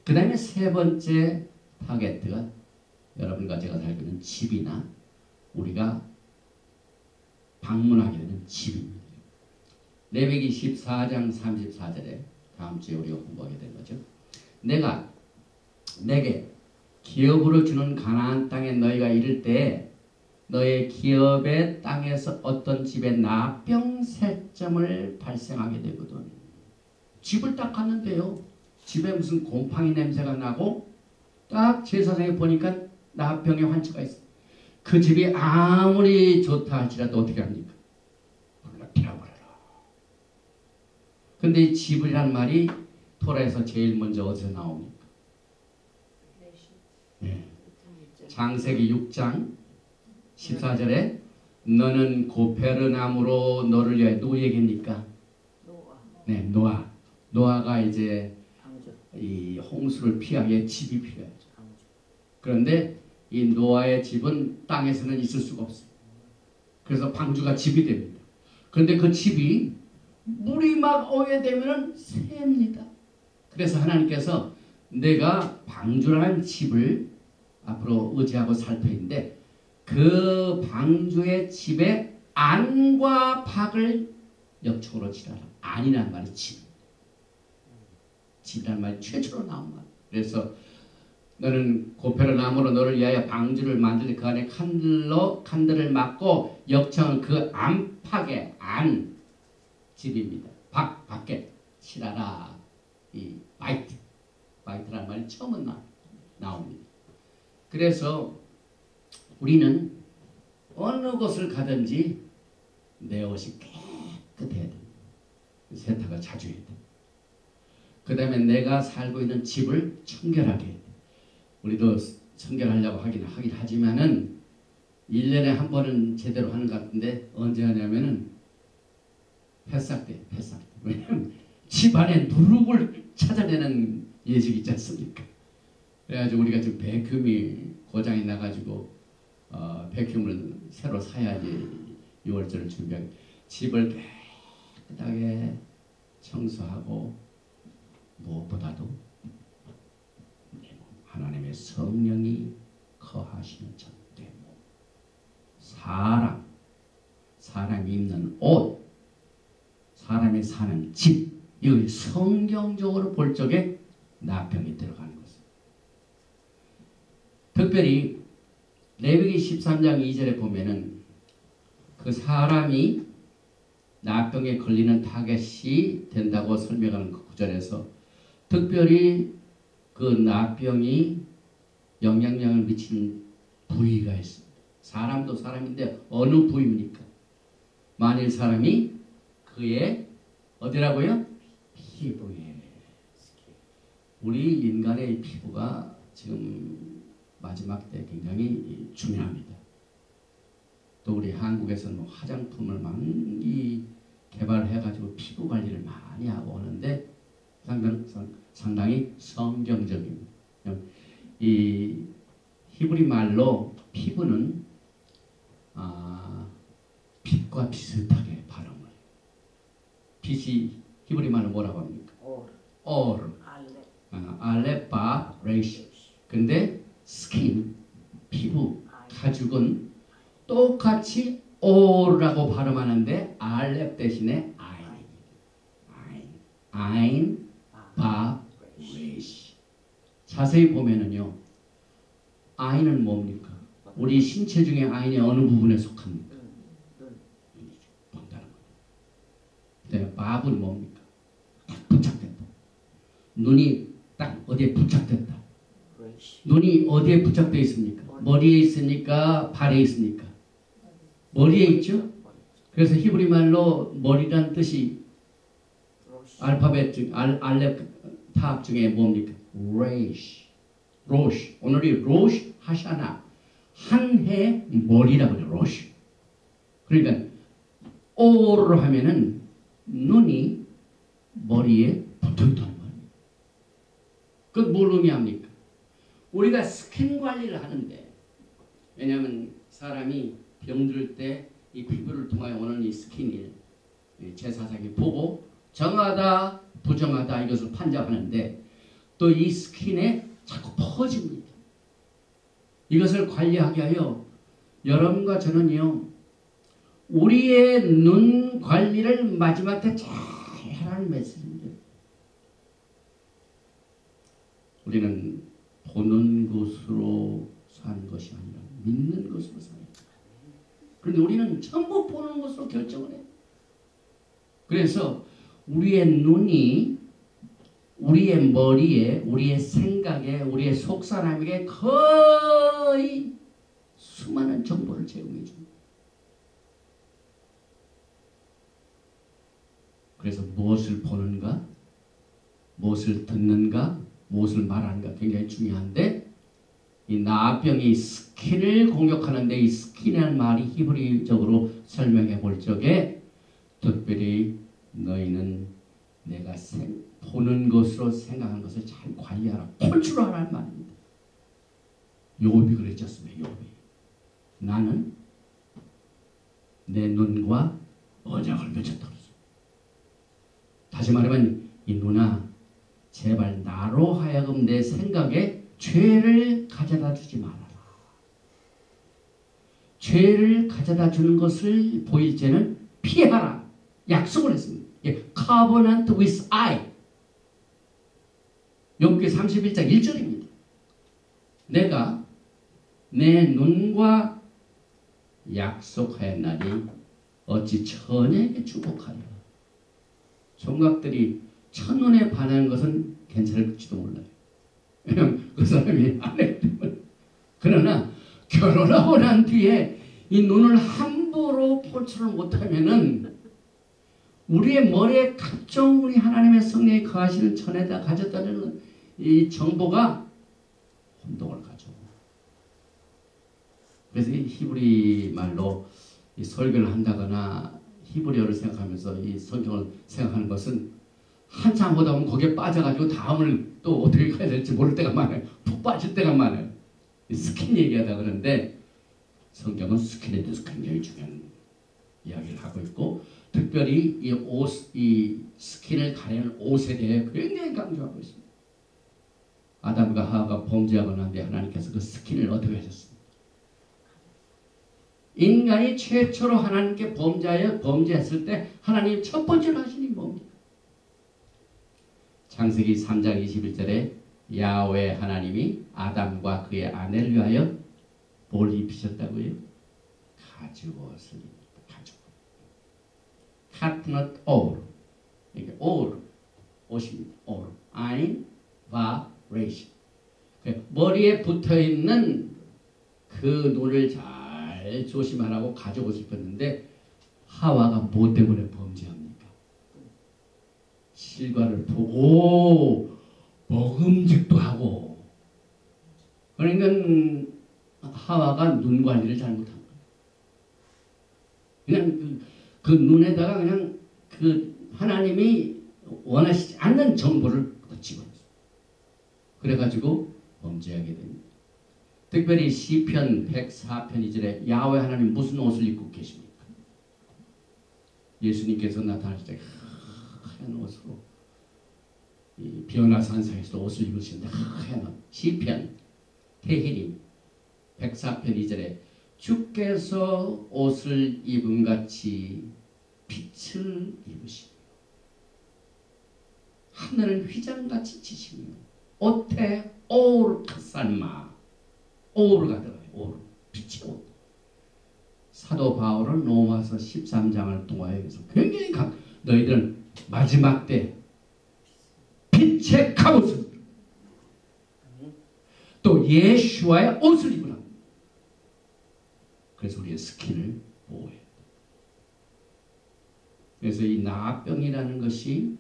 그 다음에 세 번째 타겟가 여러분과 제가 살고 있는 집이나 우리가 방문하게 되는 집입니다. 레위기 14장 34절에 다음 주에 우리가 공부하게 된 거죠. 내게 기업으로 주는 가나안 땅에 너희가 이를 때 너의 기업의 땅에서 어떤 집에 나병색점을 발생하게 되거든. 집을 딱 갔는데요. 집에 무슨 곰팡이 냄새가 나고 딱 제사장에 보니까 나병의 환자가 있어. 그 집이 아무리 좋다 할지라도 어떻게 합니까? 불러들여버려라. 근데 이 집이란 말이 토라에서 제일 먼저 어디서 나옵니까? 네. 창세기 6장 14절에 너는 고페르나무로 너를 위하여 누구 얘기입니까? 네, 노아가 이제 이 홍수를 피하기에 집이 필요하죠. 그런데 이 노아의 집은 땅에서는 있을 수가 없어요. 그래서 방주가 집이 됩니다. 그런데 그 집이 물이 막 오게 되면 셉니다. 그래서 하나님께서 내가 방주라는 집을 앞으로 의지하고 살 터인데 그 방주의 집에 안과 박을 역청으로 칠하라. 안이란 말이 집. 집이란 말이 최초로 나온 말. 그래서 너는 고페르 나무로 너를 위하여 방주를 만들 그 안에 칸들을 막고 역청은 그 안팎에 안 집입니다. 밖에 칠하라. 이 바이트란 말이 처음 나옵니다. 그래서 우리는 어느 곳을 가든지 내 옷이 깨끗해야 됩니다. 세탁을 자주 해야 됩니다. 그 다음에 내가 살고 있는 집을 청결하게 해야 됩니다. 우리도 청결하려고 하긴 하지만은 1년에 한 번은 제대로 하는 것 같은데 언제 하냐면은 패싹 때. 왜냐면 집 안에 누룩을 찾아내는 예식이 있지 않습니까? 그래가지고 우리가 지금 배큐음이 고장이 나가지고 배큐음을 새로 사야지 6월절을 준비하고 집을 깨끗하게 청소하고 무엇보다도 하나님의 성령이 거하시는 내 몸, 사람이 입는 옷, 사람이 사는 집, 여기 성경적으로 볼 적에 나병이 들어가는 것입니다. 특별히 레위기 13장 2절에 보면은 그 사람이 나병에 걸리는 타겟이 된다고 설명하는 그 구절에서 특별히 그 나병이 영향력을 미치는 부위가 있습니다. 사람도 사람인데 어느 부위입니까? 만일 사람이 그의 어디라고요? 피부에. 우리 인간의 피부가 지금 마지막 때 굉장히 중요합니다. 또 우리 한국에서는 뭐 화장품을 많이 개발해가지고 피부 관리를 많이 하고 오는데 상당히 성경적입니다. 이 히브리 말로 피부는 빛과 비슷하게 발음을 해요. 빛이 히브리 말로 뭐라고 합니까? 오르. 알렙, 바, 레이시. 근데 스킨, 피부, 가죽은 똑같이 오르라고 발음하는데 알렙 대신에 아인, 바, 레이시. 자세히 보면은요. 아인은 뭡니까? 우리 신체 중에 아인이 어느 부분에 속합니까? 눈이죠. 본다는 거예요. 그다음에 밥은 뭡니까? 딱 부착된다. 눈이 딱 어디에 부착됐다. 눈이 어디에 부착되어 있습니까? 머리에 있습니까? 발에 있습니까? 머리에 있죠? 그래서 히브리 말로 머리란 뜻이 알파벳 중 알렙 타합 중에 뭡니까? 로시. 오늘이 로시 하샤나. 한 해 머리라고 그래요. 로시. 그러니까 오를 하면은 눈이 머리에 붙어있다는 거예요. 그건 뭘 의미합니까? 우리가 스킨 관리를 하는데, 왜냐하면 사람이 병들 때 이 피부를 통하여 오는 이 스킨을 제사장이 보고 정하다 부정하다 이것을 판정하는데, 또 이 스킨에 자꾸 퍼집니다. 이것을 관리하게 하여 여러분과 저는요, 우리의 눈 관리를 마지막 때 잘 하라는 메시지입니다. 우리는 보는 것으로 사는 것이 아니라 믿는 것으로 사는 거예요. 그런데 우리는 전부 보는 것으로 결정을 해요. 그래서 우리의 눈이 우리의 머리에, 우리의 생각에, 우리의 속사람에게 거의 수많은 정보를 제공해 줍니다. 그래서 무엇을 보는가, 무엇을 듣는가, 무엇을 말하는가 굉장히 중요한데, 이 나병이 스킨을 공격하는데 이 스킨이라는 말이 히브리적으로 설명해 볼 적에 특별히 너희는 내가 보는 것으로 생각하는 것을 잘 관리하라, 컨트롤하라는 말입니다. 욥이 그랬지 않습니까? 욥이. 나는 내 눈과 언약을 맺었다 그랬어요. 다시 말하면 이 눈아, 제발 나로 하여금 내 생각에 죄를 가져다 주지 말아라. 죄를 가져다 주는 것을 보일 때는 피하라. 약속을 했습니다. Covenant with I. 욥기 31장 1절입니다. 내가 내 눈과 약속하였나니 어찌 천에게 주목하리라. 총각들이 첫눈에 반하는 것은 괜찮을지도 몰라요. 왜냐하면 그 사람이 아내기 때문에. 그러나 결혼하고 난 뒤에 이 눈을 함부로 포출을 못하면은 우리의 머리에 각종 우리 하나님의 성령이 거하시는 천에다 가졌다는 이 정보가 혼동을 가져. 그래서 이 히브리 말로 이 설교를 한다거나 히브리어를 생각하면서 이 성경을 생각하는 것은 한참 보다 보면 거기에 빠져가지고 다음을 또 어떻게 가야 될지 모를 때가 많아요. 푹 빠질 때가 많아요. 스킨 얘기하다 그러는데 성경은 스킨에 대해서 굉장히 중요한 이야기를 하고 있고, 특별히 이 스킨을 가리는 옷에 대해 굉장히 강조하고 있습니다. 아담과 하와가 범죄하고 난 뒤에 하나님께서 그 스킨을 어떻게 하셨습니까? 인간이 최초로 하나님께 범죄했을 때 하나님 첫 번째로 하신 일이 뭡니까? 창세기 3장 21절에 야훼 하나님이 아담과 그의 아내를 위하여 뭘 입히셨다고요? 가죽옷을 입혔다. 가죽옷. 카트넛 오르. 이게 오르. 옷입니다. 오르. 아인, 바, 레이시. 머리에 붙어있는 그 눈을 잘 조심하라고 가죽옷을 입혔는데, 하와가 뭐 때문에 범죄합니까? 실과를 보고 먹음직도 하고. 그러니까 하와가 눈 관리를 잘못한 거예요. 그냥 그 눈에다가 그냥 그 하나님이 원하시지 않는 정보를 집어넣었어요. 그래가지고 범죄하게 됩니다. 특별히 시편 104편 2절에 야훼 하나님 무슨 옷을 입고 계십니까? 예수님께서 나타나실 때 하얀 옷으로 이 변화산상에서 옷을 입으시는데 하얀 옷. 시편 테히림 104편 2절에 주께서 옷을 입은 같이 빛을 입으시며 하늘을 휘장같이 치시며 옷에 오를 카살마 오를 가져가요. 오를 빛의 옷. 사도 바울은 로마서 13장을 통하여 여기서 굉장히 너희들은 마지막 때 빛의 갑옷을 또 예수와의 옷을 입으라. 그래서 우리의 스킨을 보호해. 그래서 이 나병이라는 것이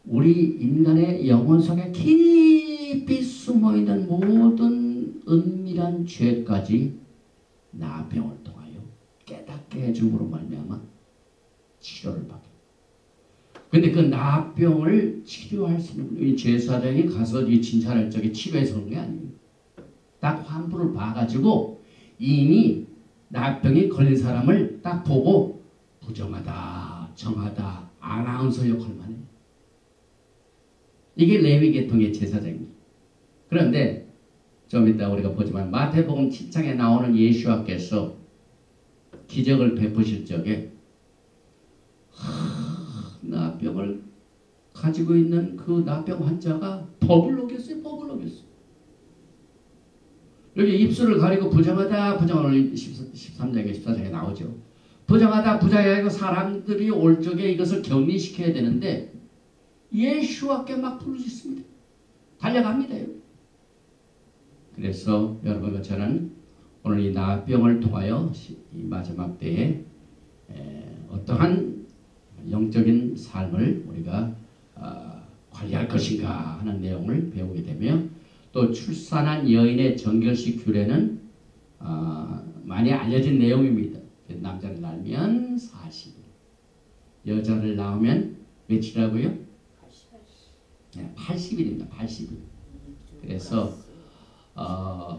우리 인간의 영혼 속에 깊이 숨어있는 모든 은밀한 죄까지 나병을 통하여 깨닫게 해줌으로 말미암아 치료를 받게. 근데 그 나병을 치료할 수 있는 이 제사장이 가서 이 진찰할 적에 치료해서 그런 게 아니에요. 딱 환부를 봐가지고 이미 나병이 걸린 사람을 딱 보고 부정하다, 정하다, 아나운서 역할만 해요. 이게 레위 계통의 제사장입니다. 그런데 좀 이따 우리가 보지만 마태복음 7장에 나오는 예수와께서 기적을 베푸실 적에 나병을 가지고 있는 그 나병 환자가 법을 어겼어요. 법을 어겼어요. 여기 입술을 가리고 부정하다 부정을 13장에 14장에 나오죠. 부정하다 부정하고 사람들이 올 적에 이것을 격리시켜야 되는데 예수와께 막 부르짖습니다. 달려갑니다. 그래서 여러분과 저는 오늘 이 나병을 통하여 이 마지막 때에 어떠한 영적인 삶을 우리가 관리할 것인가 하는 내용을 배우게 되며 또 출산한 여인의 정결식 규례는 많이 알려진 내용입니다. 남자를 낳으면 40일, 여자를 낳으면 며칠이라고요? 80일입니다. 80일. 그래서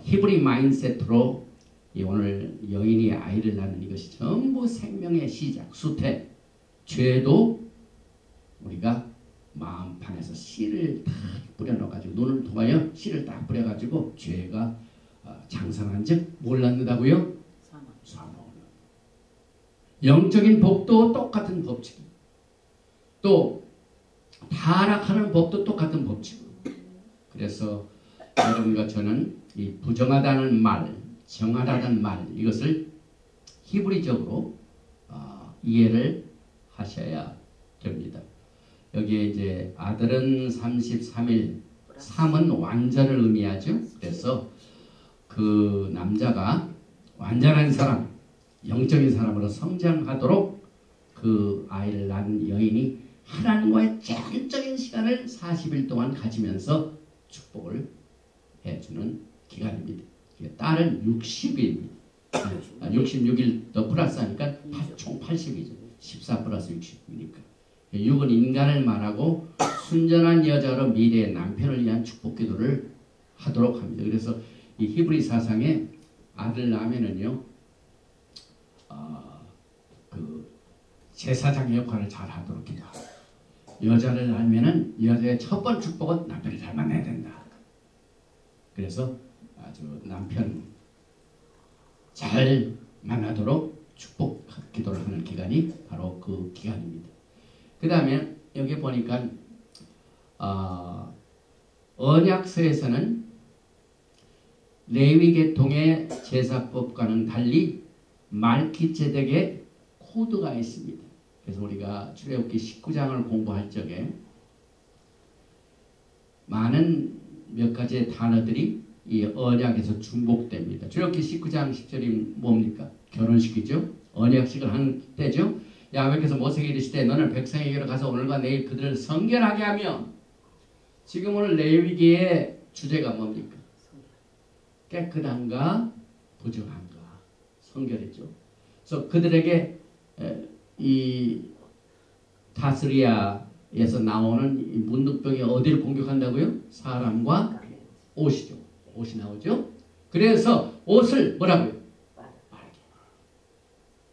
히브리 마인셋으로 오늘 여인이 아이를 낳는 이것이 전부 생명의 시작, 수태, 죄도 우리가 마음판에서 씨를 딱 뿌려넣어가지고 눈을 통하여 씨를 딱 뿌려가지고 죄가 장성한 즉 뭘 낳는다고요? 사망을. 영적인 복도 똑같은 법칙. 또 타락하는 법도 똑같은 법칙으로. 그래서 여러분과 저는 이 부정하다는 말, 정하다는 말 이것을 히브리적으로 이해를 하셔야 됩니다. 여기에 이제 아들은 33일, 3은 완전을 의미하죠. 그래서 그 남자가 완전한 사람, 영적인 사람으로 성장하도록 그 아이를 낳은 여인이 하나님과의 전적인 시간을 40일 동안 가지면서 축복을 해주는 기간입니다. 딸은 60일입니다. 66일 더 플러스하니까 총 80이죠. 14 플러스 60이니까. 6은 인간을 말하고 순전한 여자로 미래의 남편을 위한 축복 기도를 하도록 합니다. 그래서 이 히브리 사상에 아들 낳으면은요, 그 제사장의 역할을 잘 하도록 해요. 여자를 낳으면은 여자의 첫 번째 축복은 남편을 잘 만나야 된다. 그래서 아주 남편 잘 만나도록 축복 기도를 하는 기간이 바로 그 기간입니다. 그 다음에 여기 보니까 언약서에서는 레위 계통의 제사법과는 달리 말기ጼ덱의 코드가 있습니다. 그래서 우리가 출애굽기 19장을 공부할 적에 많은 몇 가지의 단어들이 이 언약에서 중복됩니다. 출애굽기 19장 10절이 뭡니까? 결혼식이죠. 언약식을 하는 때죠. 야훼께서 모세에게 이르시되 너는 백성에게로 가서 오늘과 내일 그들을 성결하게 하며 지금 오늘 레위기의 주제가 뭡니까? 깨끗한가 부정한가 성결이죠. 그래서 그들에게 이 다스리아에서 나오는 이 문둥병이 어디를 공격한다고요? 사람과 옷이죠. 옷이 나오죠. 그래서 옷을 뭐라고요? 빨게.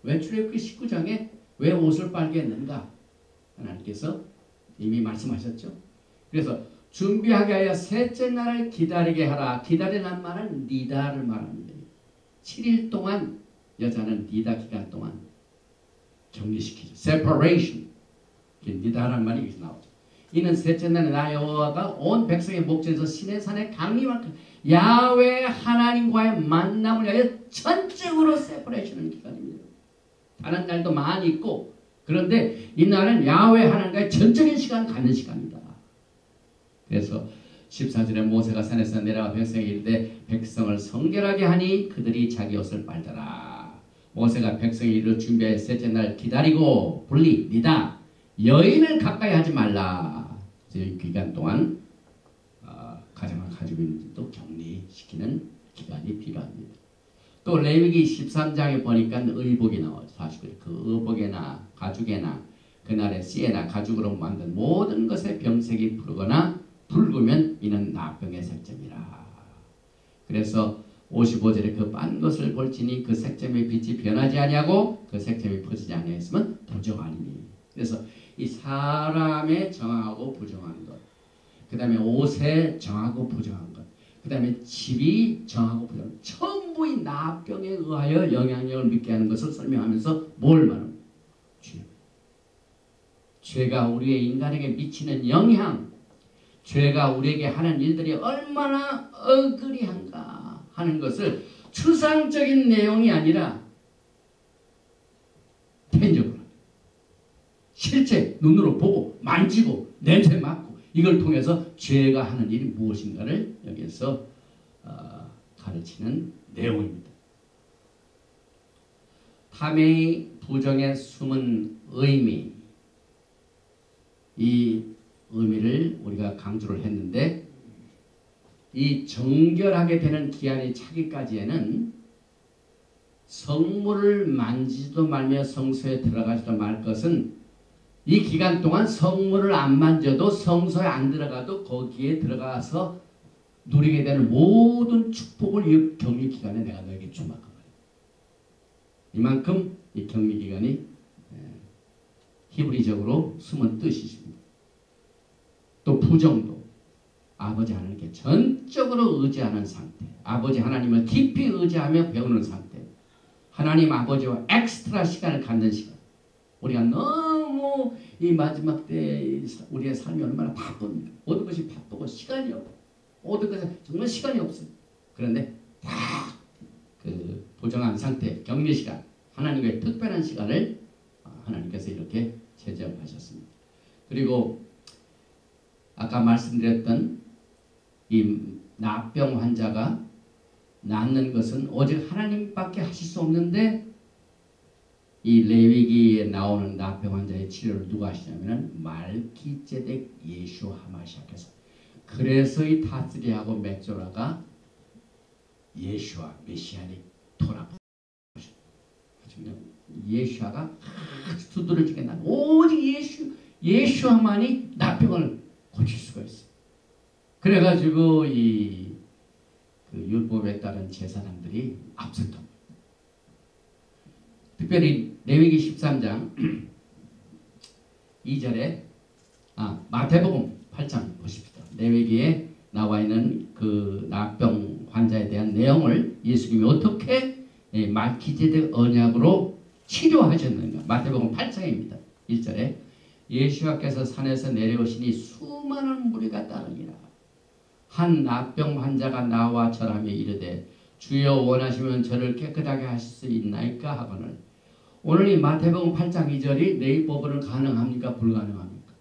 왜 출애굽기 19장에 왜 옷을 빨게 했는가? 하나님께서 이미 말씀하셨죠. 그래서 준비하게 하여 셋째 날을 기다리게 하라. 기다리라는 말은 니다를 말합니다. 7일 동안 여자는 니다 기간 동안 격리시키죠. separation. 니다라는 말이 여기서 나오죠. 이는 셋째 날에 나 여호와가 온 백성의 목전에서 시내 산에 강림할 야훼 하나님과의 만남을 위하여 전적으로 separation의 기간입니다. 다른 날도 많이 있고 그런데 이 날은 야훼 하나님과의 전적인 시간을 갖는 시간이다. 그래서 14절에 모세가 산에서 내려와 백성에게 이르되 백성을 성결하게 하니 그들이 자기 옷을 빨더라. 모세가 백성이 이르러 준비하여 셋째 날 기다리고 분리 니다 여인을 가까이 하지 말라. 이 기간 동안 가정을 가지고 있는 또 격리시키는 기간이 필요합니다. 또 레위기 13장에 보니까 의복이 나와요. 사실 그 의복에나 가죽에나 그날의 씨에나 가죽으로 만든 모든 것에 병색이 푸르거나 붉으면 이는 나병의 색점이라. 그래서 55절에 그 빤 것을 볼지니 그 색점의 빛이 변하지 아니하고 그 색점이 퍼지지 아니하였으면 부정하니니. 그래서 이 사람의 정하고 부정한 것, 그 다음에 옷에 정하고 부정한 것, 그 다음에 집이 정하고 부정한 것, 전부 이 나병에 의하여 영향력을 믿게 하는 것을 설명하면서 뭘 말합니까? 죄. 죄가 우리의 인간에게 미치는 영향, 죄가 우리에게 하는 일들이 얼마나 어그리한가 하는 것을 추상적인 내용이 아니라 텐적으로 실제 눈으로 보고 만지고 냄새 맡고 이걸 통해서 죄가 하는 일이 무엇인가를 여기에서 가르치는 내용입니다. 탐의 부정의 숨은 의미, 이 의미를 우리가 강조를 했는데 이 정결하게 되는 기한이 차기까지에는 성물을 만지지도 말며 성소에 들어가지도 말 것은 이 기간 동안 성물을 안 만져도 성소에 안 들어가도 거기에 들어가서 누리게 되는 모든 축복을 이 격리 기간에 내가 너에게 주마. 이만큼 이 격리 기간이 히브리적으로 숨은 뜻이 있습니다. 또 부정도 아버지 하나님께 전적으로 의지하는 상태, 아버지 하나님을 깊이 의지하며 배우는 상태, 하나님 아버지와 엑스트라 시간을 갖는 시간. 우리가 너무 이 마지막 때 우리의 삶이 얼마나 바쁩니까? 모든 것이 바쁘고 시간이 없고 모든 것이 정말 시간이 없어요. 그런데 다 그 보정한 상태, 격리 시간, 하나님과의 특별한 시간을 하나님께서 이렇게 제정하셨습니다. 그리고 아까 말씀드렸던 이 나병 환자가 낫는 것은 오직 하나님밖에 하실 수 없는데 이 레위기에 나오는 나병 환자의 치료를 누가 하시냐면 말기ጼ덱 예수 하마시아께서. 그래서 이 타스리하고 맥조라가 예수와 메시아닉 토라 예수아가 두드러지게 난 오직 예수아만이 나병을 고칠 수가 있어. 그래가지고 그 율법에 따른 제사장들이 앞섰던 거예요. 특별히 레위기 13장 2절에 마태복음 8장 보십시다. 레위기에 나와 있는 그 나병 환자에 대한 내용을 예수님이 어떻게 말기ጼ덱 언약으로 치료하셨는가. 마태복음 8장입니다. 1절에 예수께서 산에서 내려오시니 수많은 무리가 따르니라. 한 나병 환자가 나와 절하며 이르되 주여 원하시면 저를 깨끗하게 하실 수 있나이까 하거늘. 오늘 이 마태복음 8장 2절이 내 입법으로는 가능합니까? 불가능합니까?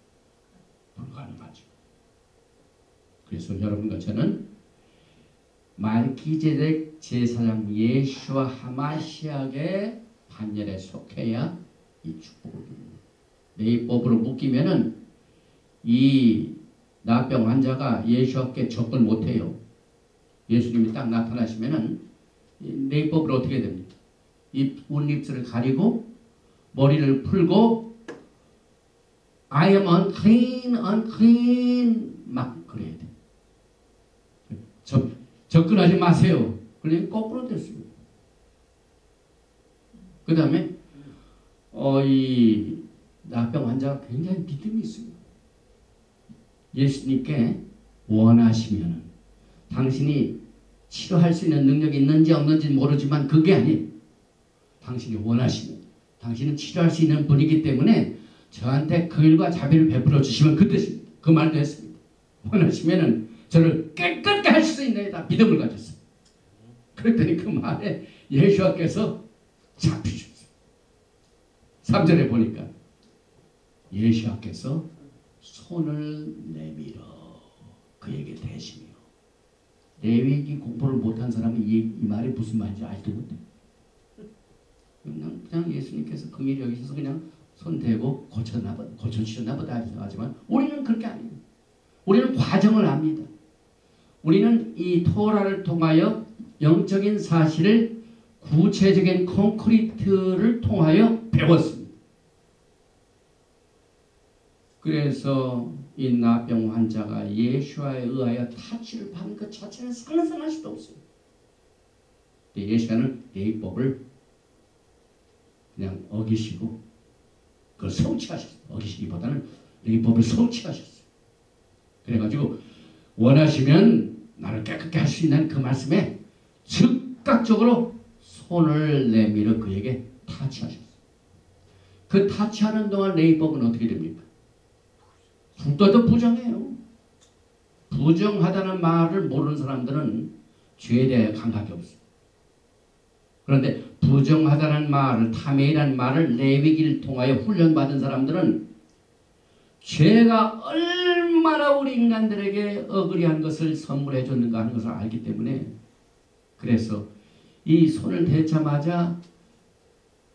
불가능하죠. 그래서 여러분과 저는 말기ጼ덱 제사장 예수와 하마시아의 반열에 속해야 이 축복을 누립니다. 내 입법으로 묶이면은 이 나병 환자가 예수께 접근 못해요. 예수님이 딱 나타나시면은 내 입법으로 어떻게 됩니까? 이 운입술을 가리고 머리를 풀고 I am unclean, unclean 막 그래야 돼. 접근하지 마세요. 그러니 거꾸로 됐어요. 그 다음에 이 나병 환자가 굉장히 믿음이 있어요. 예수님께 원하시면 당신이 치료할 수 있는 능력이 있는지 없는지 모르지만 그게 아니에요. 당신이 원하시면 당신은 치료할 수 있는 분이기 때문에 저한테 그 일과 자비를 베풀어 주시면 그 뜻입니다. 그 말도 했습니다. 원하시면은 저를 깨끗게 할 수 있나이다. 믿음을 가졌어요. 그랬더니 그 말에 예수께서 잡히셨어요. 3절에 보니까 예수께서 손을 내밀어 그에게 대시며 레위기 공부를 못한 사람이 이 말이 무슨 말인지 알지도 못해. 그냥 예수님께서 긍휼히 여기셔서 그냥 손 대고 고쳐주셨나 보다 하지만 우리는 그렇게 아니에요. 우리는 과정을 압니다. 우리는 이 토라를 통하여 영적인 사실을 구체적인 콘크리트를 통하여 배웠습니다. 그래서 이 나병 환자가 예수와에 의하여 타치를 받은 것 자체는 상상할 수도 없어요. 예수와는 예의법을 그냥 어기시고 그걸 성취하셨어요. 어기시기보다는 예의법을 성취하셨어요. 그래가지고 원하시면 나를 깨끗게 할 수 있는 그 말씀에 즉각적으로 손을 내밀어 그에게 타치하셨어요. 그 타치하는 동안 예의법은 어떻게 됩니까? 불도도 부정해요. 부정하다는 말을 모르는 사람들은 죄에 대해 감각이 없어요. 그런데 부정하다는 말을, 탐해이라는 말을 레위기를 통하여 훈련받은 사람들은 죄가 얼마나 우리 인간들에게 어그리한 것을 선물해 줬는가 하는 것을 알기 때문에 그래서 이 손을 대자마자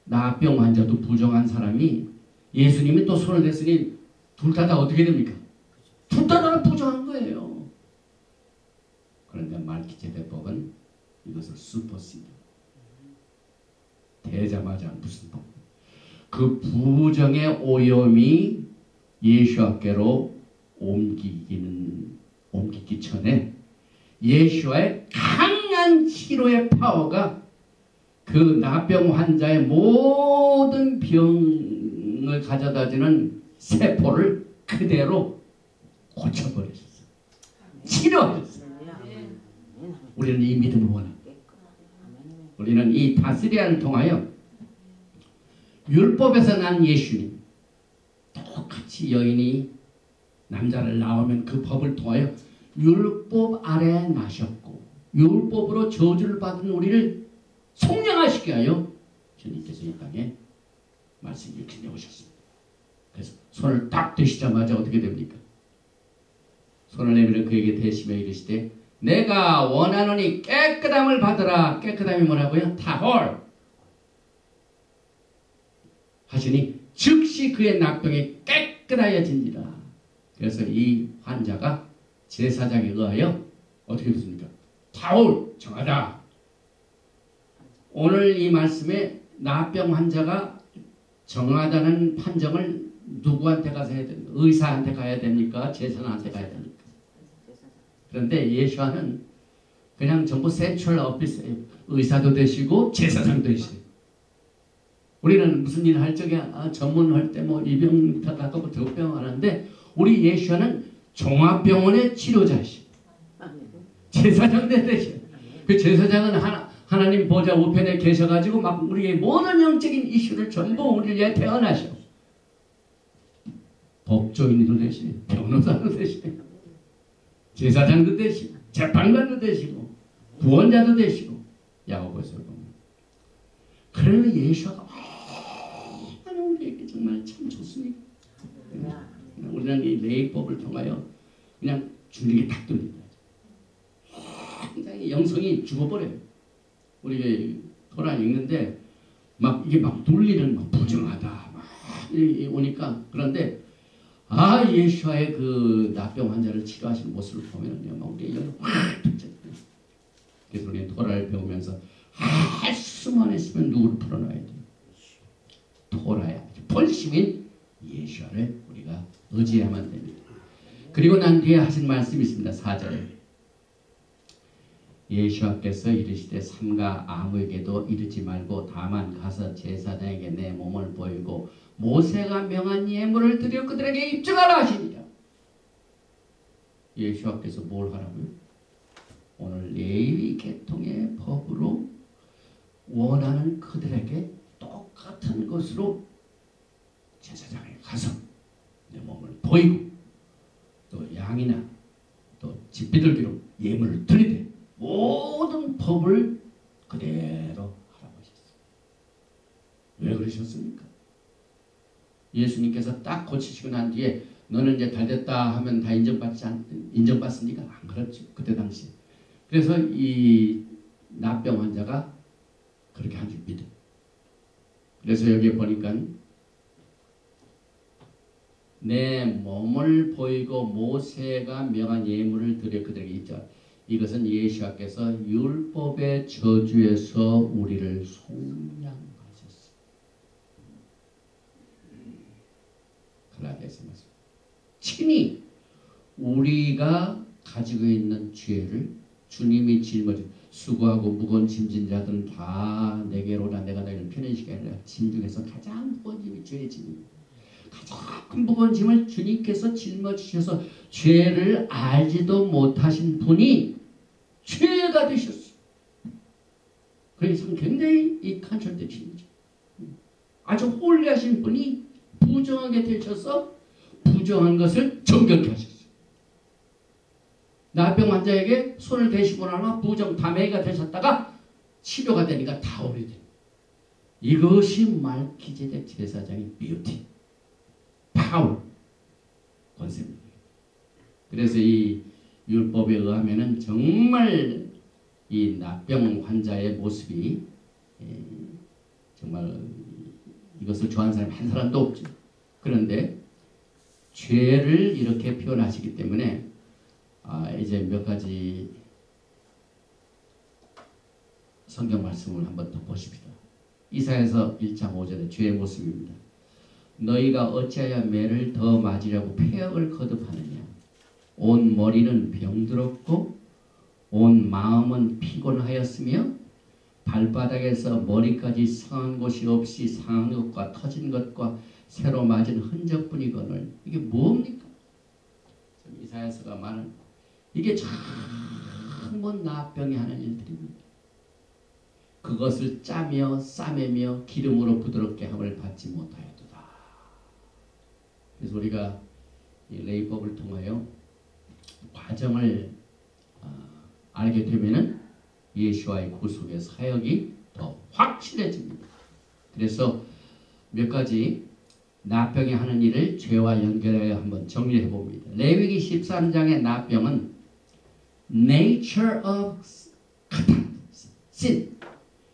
나병 환자도 부정한 사람이 예수님이 또 손을 댔으니 둘 다 어떻게 됩니까? 둘 다 부정한 거예요. 그런데 말기제대법은 이것을 슈퍼시드 대자마자 무슨 법? 그 부정의 오염이 예수께로 옮기기 전에 예수와의 강한 치료의 파워가 그 나병 환자의 모든 병을 가져다주는 세포를 그대로 고쳐버렸어요. 치료하셨어요. 우리는 이 믿음을 원합니다. 우리는 이 다스리아를 통하여 율법에서 난 예수님 똑같이 여인이 남자를 낳으면 그 법을 통하여 율법 아래에 나셨고 율법으로 저주를 받은 우리를 속량하시게 하여 주님께서 이 땅에 말씀 이렇게 내오셨습니다. 그래서 손을 딱 대시자마자 어떻게 됩니까? 손을 내밀어 그에게 대시며 이르시되 내가 원하노니 깨끗함을 받으라. 깨끗함이 뭐라고요? 타홀 하시니 즉시 그의 나병이 깨끗하여진지라. 그래서 이 환자가 제사장에 의하여 어떻게 됐습니까? 타홀 정하다. 오늘 이 말씀에 나병 환자가 정하다는 판정을 누구한테 가서 해야 됩니까? 의사한테 가야 됩니까? 제사장한테 가야 됩니까? 그런데 예수와는 그냥 전부 센트럴 오피스 의사도 되시고 제사장도 되시고 우리는 무슨 일 할 적에 전문할 때 뭐 이 병 탓하고 저 병 하는데 우리 예수와는 종합병원의 치료자시고 제사장도 되시고 그 제사장은 하나님 보좌 우편에 계셔가지고 막 우리의 모든 영적인 이슈를 전부 우리를 위해 태어나셔. 법조인도 되시고 변호사도 되시고 제사장도 되시고 재판관도 되시고 구원자도 되시고 야고보서 보면 그러면 예수가 얼마나 우리에게 정말 참 좋습니다. 우리는 이 레이법을 통하여 그냥 주님께 탁 돌립니다. 굉장히 영성이 죽어버려요. 우리가 토라 읽는데 막 이게 막 논리는 막 부정하다 막 오니까 그런데 예수와의 그 나병 환자를 치료하시는 모습을 보면요, 막 우리 영이 확 터져요. 그래서 우리 토라를 배우면서 할 수만 있으면 누구를 풀어놔야 돼요. 토라야 본심인 예수와를 우리가 의지해야만 됩니다. 그리고 난 뒤에 하신 말씀이 있습니다. 4절에 예수께서 이르시되 삼가 아무에게도 이르지 말고 다만 가서 제사장에게 내 몸을 보이고 모세가 명한 예물을 드려 그들에게 입증하라 하시니라. 예수께서 뭘 하라고요? 오늘 레위 계통의 법으로 원하는 그들에게 똑같은 것으로 제사장에 가서 내 몸을 보이고 또 양이나 또 집비둘기로 예물을 드리되 모든 법을 그대로 하라고 하셨어요. 왜 그러셨습니까? 예수님께서 딱 고치시고 난 뒤에 너는 이제 잘 됐다 하면 다 인정받습니까? 안 그렇죠. 그때 당시. 그래서 이 납병 환자가 그렇게 한 줄 믿어. 그래서 여기에 보니까 내 몸을 보이고 모세가 명한 예물을 드려 그들에게 입증하라. 이것은 예수께서 율법의 저주에서 우리를 속량하셨어요. 갈라디아서 말씀. 친히 우리가 가지고 있는 죄를 주님이 짊어지 수고하고 무거운 짐진 자들은 다 내게로 오라. 내가 너희를 편안시게 하리라. 짐 중에서 가장 무거운 짐이 죄의 짐입니다. 가장 무거운 짐을 주님께서 짊어지셔서 죄를 알지도 못하신 분이 죄가 되셨어요. 그래서 굉장히 이 간절되십니다. 아주 홀리하신 분이 부정하게 되셔서 부정한 것을 정결케 하셨어요. 나병 환자에게 손을 대시고 나서 부정 담회가 되셨다가 치료가 되니까 다 오래돼요. 이것이 말기제덱 제사장의 뷰티, 파워, 권세입니다. 그래서 이 율법에 의하면은 정말 이 나병 환자의 모습이 정말 이것을 좋아하는 사람이 한 사람도 없죠. 그런데 죄를 이렇게 표현하시기 때문에 이제 몇 가지 성경 말씀을 한번 더 보십시다. 이사야서 1장 5절의 죄의 모습입니다. 너희가 어찌하여 매를 더 맞으려고 폐역을 거듭하느냐. 온 머리는 병들었고 온 마음은 피곤하였으며 발바닥에서 머리까지 상한 곳이 없이 상한 것과 터진 것과 새로 맞은 흔적뿐이거늘. 이게 뭡니까? 이사야서가 말하는 이게 전부 나병이 하는 일들입니다. 그것을 짜며 싸매며 기름으로 부드럽게 함을 받지 못하였도다. 그래서 우리가 이 레위법을 통하여 과정을 알게 되면은 예수와의 구속의 사역이 더 확실해집니다. 그래서 몇 가지 나병이 하는 일을 죄와 연결하여 한번 정리해 봅니다. 레위기 13장의 나병은 nature of sin,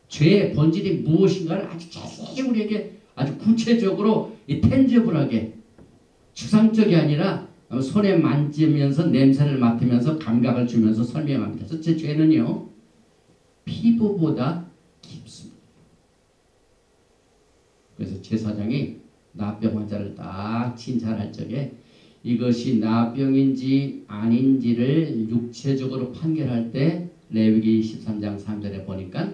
죄의 본질이 무엇인가를 아주 자세히 우리에게 아주 구체적으로 텐저블하게 추상적이 아니라 손에 만지면서 냄새를 맡으면서 감각을 주면서 설명합니다. 첫째, 죄는요 피부보다 깊습니다. 그래서 제사장이 나병 환자를 딱 진찰할 적에 이것이 나병인지 아닌지를 육체적으로 판결할 때 레위기 13장 3절에 보니까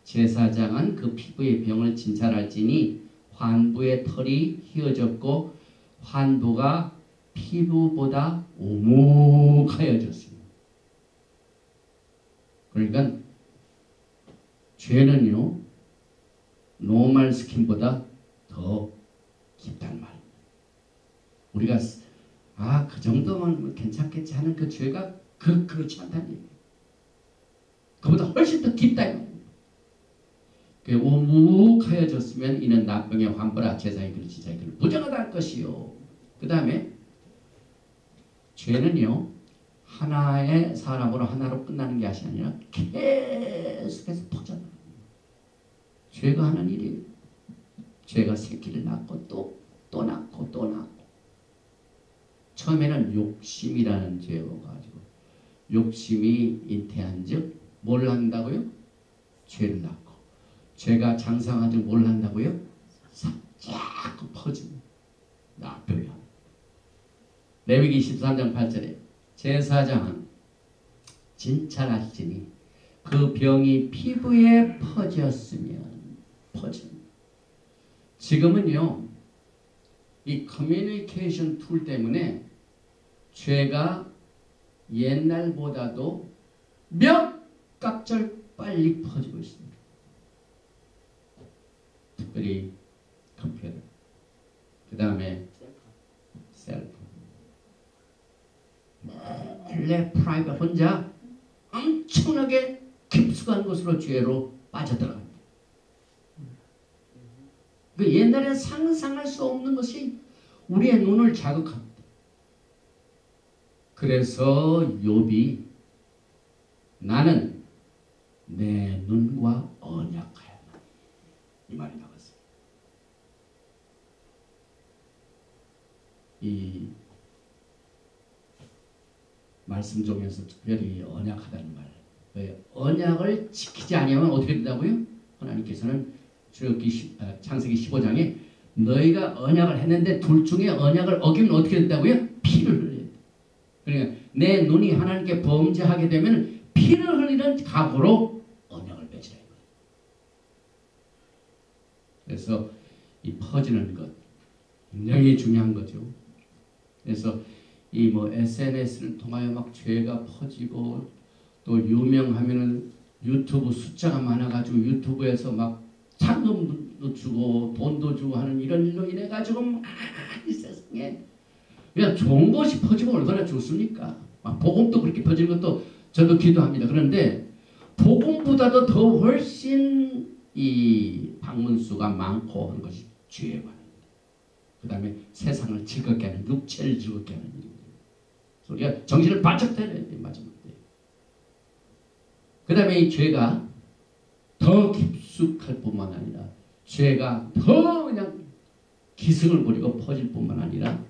제사장은 그 피부의 병을 진찰할지니 환부의 털이 휘어졌고 환부가 피부보다 오목하여졌습니다. 그러니까 죄는요 노멀 스킨보다 더 깊단 말입니다. 우리가 그 정도면 괜찮겠지 하는 그 죄가 그렇지 않다는 얘기예요. 그보다 훨씬 더 깊다 이 말입니다. 오묵하여졌으면 이는 나병의 환부라. 제사장이 그를 지자에 그를 부정하다 할 것이요. 그 다음에 죄는요 하나의 사람으로 하나로 끝나는 것이 아니라 계속해서 퍼져나갑니다. 죄가 하는 일이에요. 죄가 새끼를 낳고 또 낳고 또 낳고. 처음에는 욕심이라는 죄로 가지고 욕심이 잉태한 즉 뭘 한다고요? 죄를 낳고. 죄가 장성한 즉 뭘 한다고요? 자꾸 퍼집니다. 나병이야. 레위기 13장 8절에 제사장은 진찰하시니 그 병이 피부에 퍼졌으면 지금은요, 이 커뮤니케이션 툴 때문에 죄가 옛날보다도 몇 값절 빨리 퍼지고 있습니다. 특별히 컴퓨터, 그 다음에 셀프, 몰래 프라이빗 혼자 엄청나게 깊숙한 곳으로 죄로 빠져들어갑니다. 그 옛날에 상상할 수 없는 것이 우리의 눈을 자극합니다. 그래서 욥이 나는 내 눈과 언약하였다 이 말이 나왔어요. 이 말씀 중에서 특별히 언약하다는 말, 언약을 지키지 아니하면 어떻게 된다고요? 하나님께서는 창세기 15장에 너희가 언약을 했는데 둘 중에 언약을 어기면 어떻게 된다고요? 피를 흘려야 돼. 그러니까 내 눈이 하나님께 범죄하게 되면 피를 흘리는 각오로 언약을 맺으라. 그래서 이 퍼지는 것 굉장히 중요한 거죠. 그래서 이 뭐 SNS를 통하여 막 죄가 퍼지고 또 유명하면은 유튜브 숫자가 많아가지고 유튜브에서 막 상금도 주고 돈도 주고 하는 이런 일로 인해 가지고 막 이 세상에 그냥 좋은 것이 퍼지고 얼마나 좋습니까? 막 복음도 그렇게 퍼지는 것도 저도 기도합니다. 그런데 복음보다도 더 훨씬 이 방문수가 많고 하는 것이 죄에 관합니다. 그 다음에 세상을 즐겁게 하는, 육체를 즐겁게 하는 일입니다. 우리가 정신을 바짝 차려야 돼요. 마지막 때. 그 다음에 이 죄가 더 깊숙할 뿐만 아니라 죄가 더 그냥 기승을 부리고 퍼질 뿐만 아니라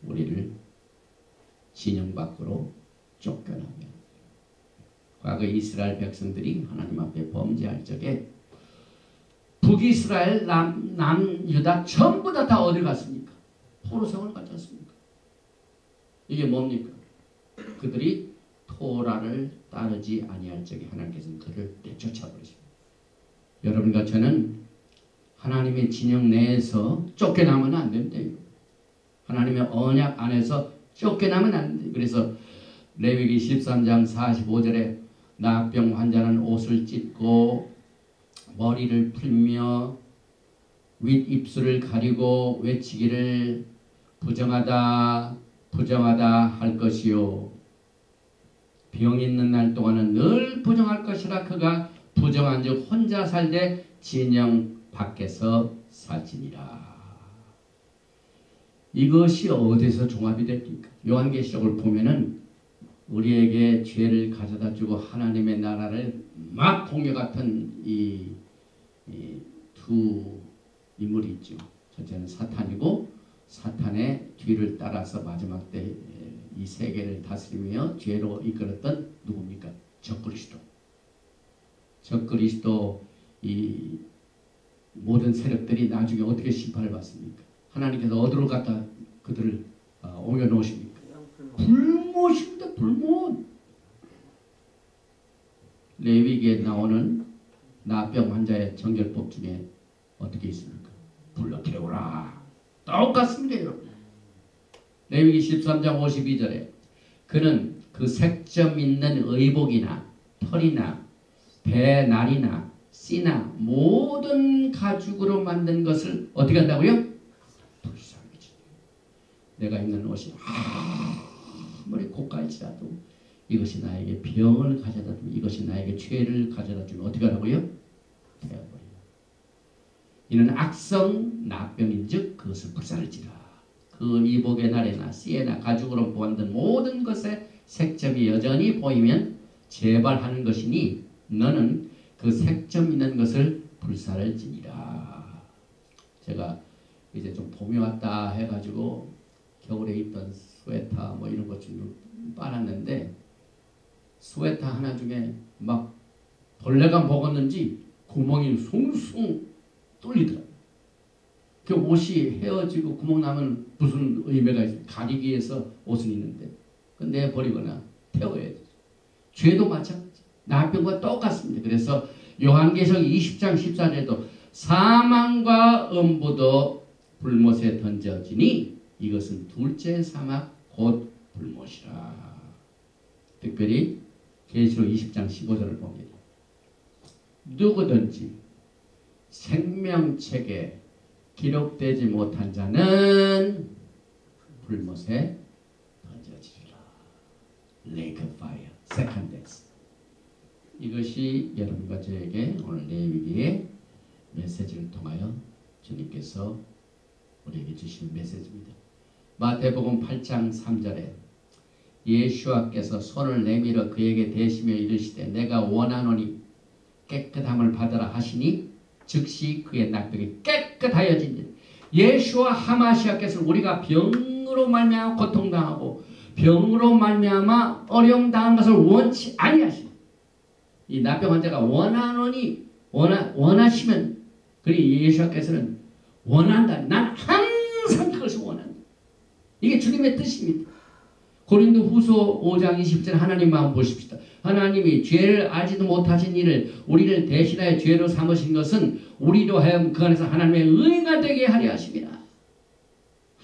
우리를 진영 밖으로 쫓겨나게 합니다. 과거 이스라엘 백성들이 하나님 앞에 범죄할 적에 북이스라엘, 남유다 전부 다 어디 갔습니까? 포로성을 갔지 않습니까? 이게 뭡니까? 그들이 토라를 따르지 아니할 적에 하나님께서는 그를 내쫓아버리십니다. 여러분과 저는 하나님의 진영 내에서 쫓겨나면 안 된대요. 하나님의 언약 안에서 쫓겨나면 안 돼요. 그래서 레위기 13장 45절에 나병 환자는 옷을 찢고 머리를 풀며 윗입술을 가리고 외치기를 부정하다 부정하다 할 것이요 병 있는 날 동안은 늘 부정할 것이라 그가 부정한 즉 혼자 살되 진영 밖에서 살지니라. 이것이 어디서 종합이 됩니까? 요한계시록을 보면은 우리에게 죄를 가져다 주고 하나님의 나라를 막 공유 같은 이 두 인물이 있죠. 첫째는 사탄이고 사탄의 뒤를 따라서 마지막 때 이 세계를 다스리며 죄로 이끌었던 누굽니까? 적그리스도. 적그리스도 이 모든 세력들이 나중에 어떻게 심판을 받습니까? 하나님께서 어디로 갖다 그들을 옮겨놓으십니까? 불못입니다. 불못. 레위기에 나오는 나병 환자의 정결법 중에 어떻게 있습니까? 불러 태우라. 똑같습니다. 여러분. 레위기 13장 52절에 그는 그 색점 있는 의복이나 털이나 배날이나 씨나 모든 가죽으로 만든 것을 어떻게 한다고요? 불쌍히 지. 내가 입는 옷이 아무리 고가일지라도 이것이 나에게 병을 가져다 주면 이것이 나에게 죄를 가져다 주면 어떻게 하라고요? 태워버리라. 이는 악성 나병인즉 그것을 불살지라. 그 이복의 날에나 씨에나 가죽으로 만든 모든 것에 색점이 여전히 보이면 재발하는 것이니 너는 그 색점 있는 것을 불살지니라. 제가 이제 좀 봄이 왔다 해가지고 겨울에 입던 스웨터 뭐 이런 것 좀 빨았는데 스웨터 하나 중에 막 벌레가 먹었는지 구멍이 숭숭 뚫리더라고요. 그 옷이 헤어지고 구멍 나면 무슨 의미가 있어요? 가리기 위해서 옷은 있는데 그건 내버리거나 태워야 되죠. 죄도 마찬가지. 나병과 똑같습니다. 그래서 요한계시록 20장 14절에도 사망과 음부도 불못에 던져지니 이것은 둘째 사막 곧 불못이라. 특별히 계시록 20장 15절을 봅니다. 누구든지 생명책에 기록되지 못한 자는 불못에 던져지리라. Lake of Fire, Second Death. 이것이 여러분과 저에게 오늘 레위기의 메시지를 통하여 주님께서 우리에게 주신 메시지입니다. 마태복음 8장 3절에 예수와께서 손을 내밀어 그에게 대시며 이르시되 내가 원하노니 깨끗함을 받으라 하시니 즉시 그의 나병이 깨끗하여지니라. 예수와 하마시아께서 우리가 병으로 말미암아 고통당하고 병으로 말미암아 어려움 당한 것을 원치 아니하시니 이 나병 환자가 원하노니 원하시면 그리 예수께서는 원한다. 난 항상 그것을 원한다. 이게 주님의 뜻입니다. 고린도 후서 5장 20절 하나님 마음 보십시다. 하나님이 죄를 알지도 못하신 이를 우리를 대신하여 죄로 삼으신 것은 우리로 하여금 그 안에서 하나님의 의가 되게 하려 하십니다.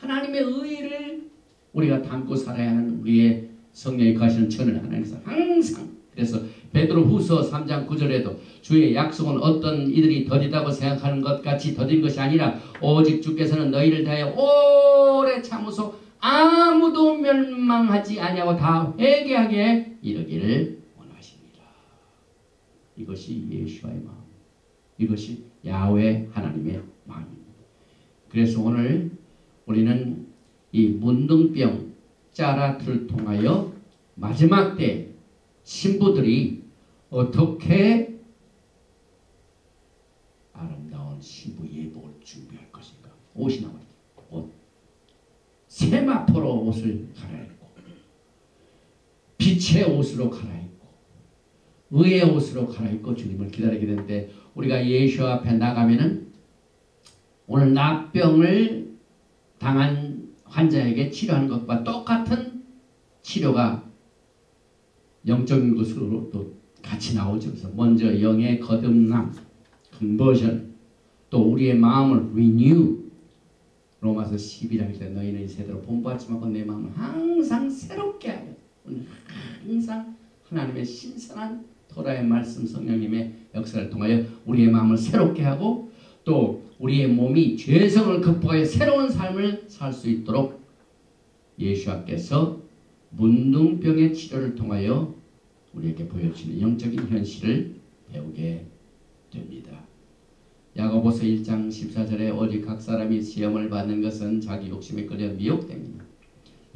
하나님의 의를 우리가 담고 살아야 하는 우리의 성령이 거하시는 천을 하나님께서 항상. 그래서 베드로 후서 3장 9절에도 주의 약속은 어떤 이들이 더디다고 생각하는 것 같이 더딘 것이 아니라 오직 주께서는 너희를 다하여 오래 참으소 아무도 멸망하지 아니하고 다 회개하게 이르기를 원하십니다. 이것이 예수와의 마음, 이것이 야훼 하나님의 마음입니다. 그래서 오늘 우리는 이 문둥병 짜라트를 통하여 마지막 때 신부들이 어떻게 아름다운 신부 예복을 준비할 것인가. 옷이 나옵니다. 옷. 세마포로 옷을 갈아입고 빛의 옷으로 갈아입고 의의 옷으로 갈아입고 주님을 기다리게 되는데 우리가 예수 앞에 나가면은 오늘 나병을 당한 환자에게 치료하는 것과 똑같은 치료가 영적인 것으로 또 같이 나오죠. 그래서 먼저 영의 거듭남, 컨버전, 또 우리의 마음을 renew. 로마서 11장일 때 너희는 이 세대로 본받지 말고 내 마음을 항상 새롭게 하여. 항상 하나님의 신선한 토라의 말씀 성령님의 역사를 통하여 우리의 마음을 새롭게 하고 또 우리의 몸이 죄성을 극복하여 새로운 삶을 살 수 있도록 예수께서 문둥병의 치료를 통하여 우리에게 보여주시는 영적인 현실을 배우게 됩니다. 야고보서 1장 14절에 오직 각 사람이 시험을 받는 것은 자기 욕심에 끌려 미혹됩니다.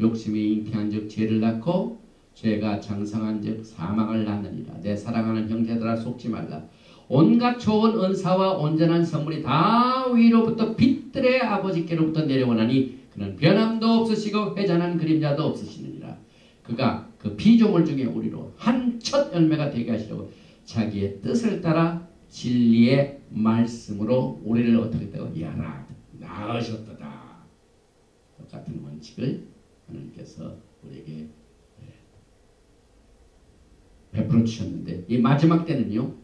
욕심이 잉태한 즉 죄를 낳고 죄가 장성한 즉 사망을 낳느니라. 내 사랑하는 형제들아 속지 말라. 온갖 좋은 은사와 온전한 선물이 다 위로부터 빛들의 아버지께로부터 내려오나니 그는 변함도 없으시고 회전한 그림자도 없으시느니라. 그가 그 피조물 중에 우리로 한 첫 열매가 되게 하시려고 자기의 뜻을 따라 진리의 말씀으로 우리를 어떻게 되고 야라 낳으셨도다. 똑같은 원칙을 하나님께서 우리에게 베풀어 주셨는데 이 마지막 때는요.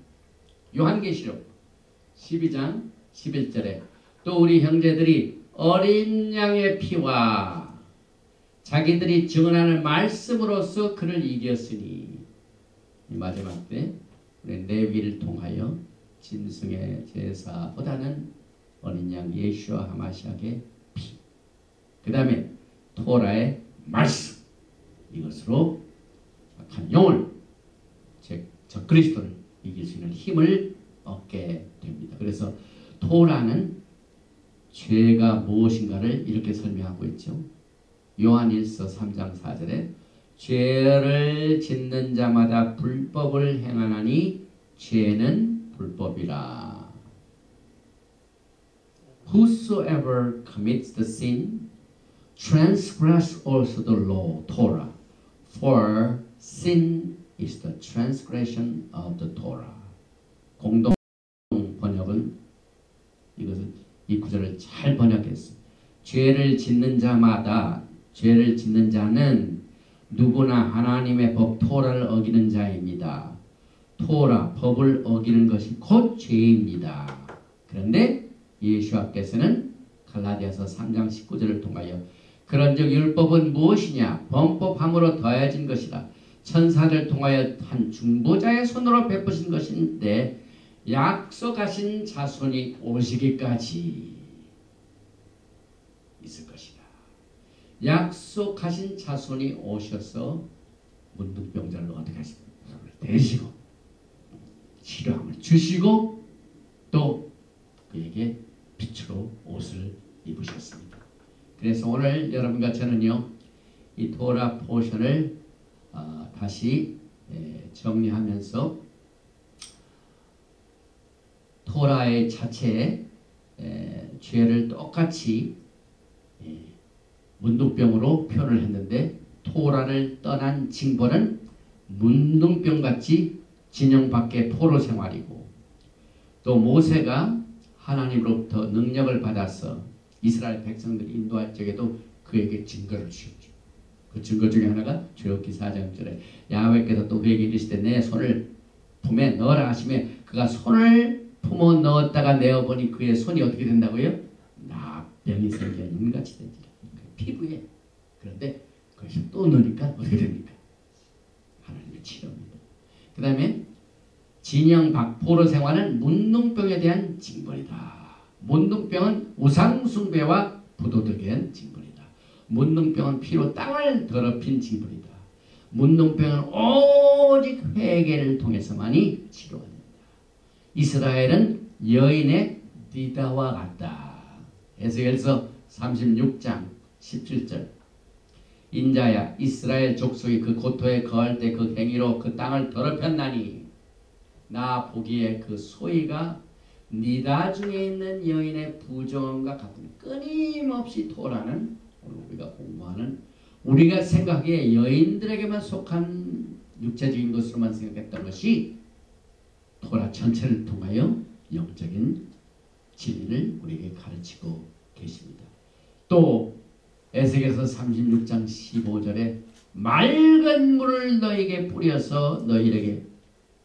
요한계시록 12장 11절에 또 우리 형제들이 어린 양의 피와 자기들이 증언하는 말씀으로써 그를 이겼으니 이 마지막 때 우리 레위를 통하여 짐승의 제사보다는 어린 양 예수와 하마시아의 피, 그 다음에 토라의 말씀, 이것으로 악한 영을 저 그리스도를 이길 수 있는 힘을 얻게 됩니다. 그래서 토라는 죄가 무엇인가를 이렇게 설명하고 있죠. 요한일서 3장 4절에 죄를 짓는 자마다 불법을 행하나니 죄는 불법이라. Whosoever commits the sin transgress also the law, Torah, for sin is the transgression of the Torah. 공동 번역은 이것을 이 구절을 잘 번역했어요. 죄를 짓는 자마다 죄를 짓는 자는 누구나 하나님의 법 토라를 어기는 자입니다. 토라 법을 어기는 것이 곧 죄입니다. 그런데 예수께서는 갈라디아서 3장 19절을 통하여 그런즉 율법은 무엇이냐 범법함으로 더해진 것이라 천사를 통하여 한 중보자의 손으로 베푸신 것인데 약속하신 자손이 오시기까지 있을 것이다. 약속하신 자손이 오셔서 문둥병자를 어떻게 하십니까? 대시고 치료함을 주시고 또 그에게 빛으로 옷을 입으셨습니다. 그래서 오늘 여러분과 저는요 이 토라 포션을 다시 정리하면서 토라의 자체의 죄를 똑같이 문둥병으로 표현을 했는데 토라를 떠난 징벌은 문둥병같이 진영 밖의 포로 생활이고 또 모세가 하나님으로부터 능력을 받아서 이스라엘 백성들을 인도할 적에도 그에게 증거를 주셨죠. 그 증거 중에 하나가 출애굽기 4장절에 야훼께서 또 그에게 이르시되 내 손을 품에 넣어라 하시며 그가 손을 품어 넣었다가 내어보니 그의 손이 어떻게 된다고요? 나병이 생겨 눈같이 되지라. 피부에. 그런데 거기서 또 넣으니까 어떻게 됩니까? 하나님의 치료입니다. 그 다음에 진영 박포로 생활은 문둥병에 대한 징벌이다. 문둥병은 우상숭배와 부도덕에 대한 징벌이다. 문둥병은 피로 땅을 더럽힌 징벌이다. 문둥병은 오직 회개를 통해서만이 치료가 된다. 이스라엘은 여인의 디다와 같다. 에스겔서 36장 17절 인자야 이스라엘 족속이 그 고토에 거할 때 그 행위로 그 땅을 더럽혔나니 나 보기에 그 소위가 니다 중에 있는 여인의 부정함과 같은 끊임없이 토라는 오늘 우리가 공부하는 우리가 생각하기에 여인들에게만 속한 육체적인 것으로만 생각했던 것이 토라 전체를 통하여 영적인 진리를 우리에게 가르치고 계십니다. 또 에스겔서 36장 15절에 맑은 물을 너에게 뿌려서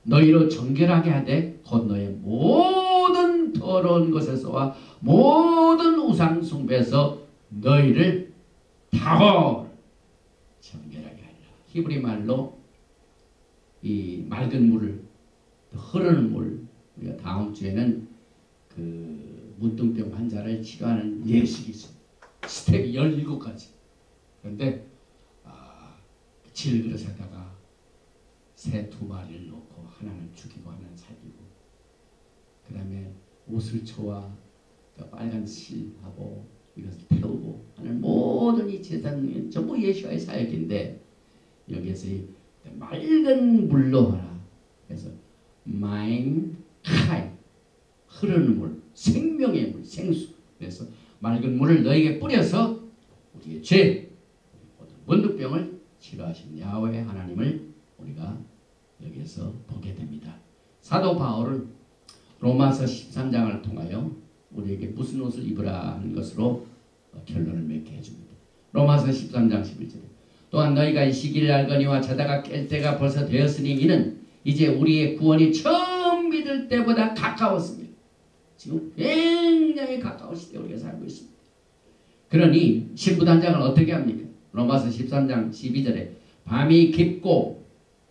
너희로 정결하게 하되 곧 너의 모든 더러운 것에서와 모든 우상 숭배에서 너희를 타고 정결하게 하리라. 히브리 말로 이 맑은 물을 흐르는 물 우리가 다음 주에는 그 문둥병 환자를 치료하는 예식이 있습니다. 스텝이 17가지. 그런데 질그릇에다가 새 2마리를 놓고 하나는 죽이고 하나는 살리고 그 다음에 오슬초와 빨간 실하고 이것을 태우고 하는 모든 이 제사는 전부 예수와의 사역인데 여기에서 이 맑은 물로 하라. 그래서 마인 카이 흐르는 물, 생명의 물, 생수. 그래서 맑은 물을 너에게 뿌려서 우리의 죄, 문둥병을 치료하신 야훼 하나님을 우리가 여기에서 보게 됩니다. 사도 바울은 로마서 13장을 통하여 우리에게 무슨 옷을 입으라 하는 것으로 결론을 맺게 해줍니다. 로마서 13장 11절에 또한 너희가 이 시기를 알거니와 자다가 깰 때가 벌써 되었으니 이는 이제 우리의 구원이 처음 믿을 때보다 가까웠습니다. 지금 굉장히 가까운 시대에 우리가 살고 있습니다. 그러니 신부단장을 어떻게 합니까? 로마서 13장 12절에 밤이 깊고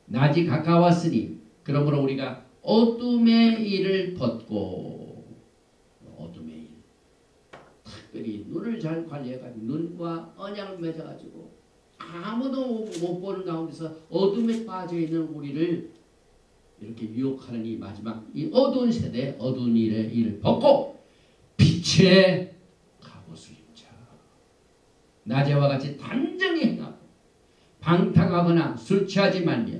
낮이 가까웠으니 그러므로 우리가 어둠의 일을 벗고 어둠의 일 특별히 눈을 잘 관리해가지고 눈과 언약을 맺어가지고 아무도 못 보는 가운데서 어둠에 빠져있는 우리를 이렇게 유혹하는 이 마지막 이 어두운 세대 어두운 일을 벗고 빛의 갑옷을 입자. 낮에와 같이 단정히 행하고 방탕하거나 술 취하지 말며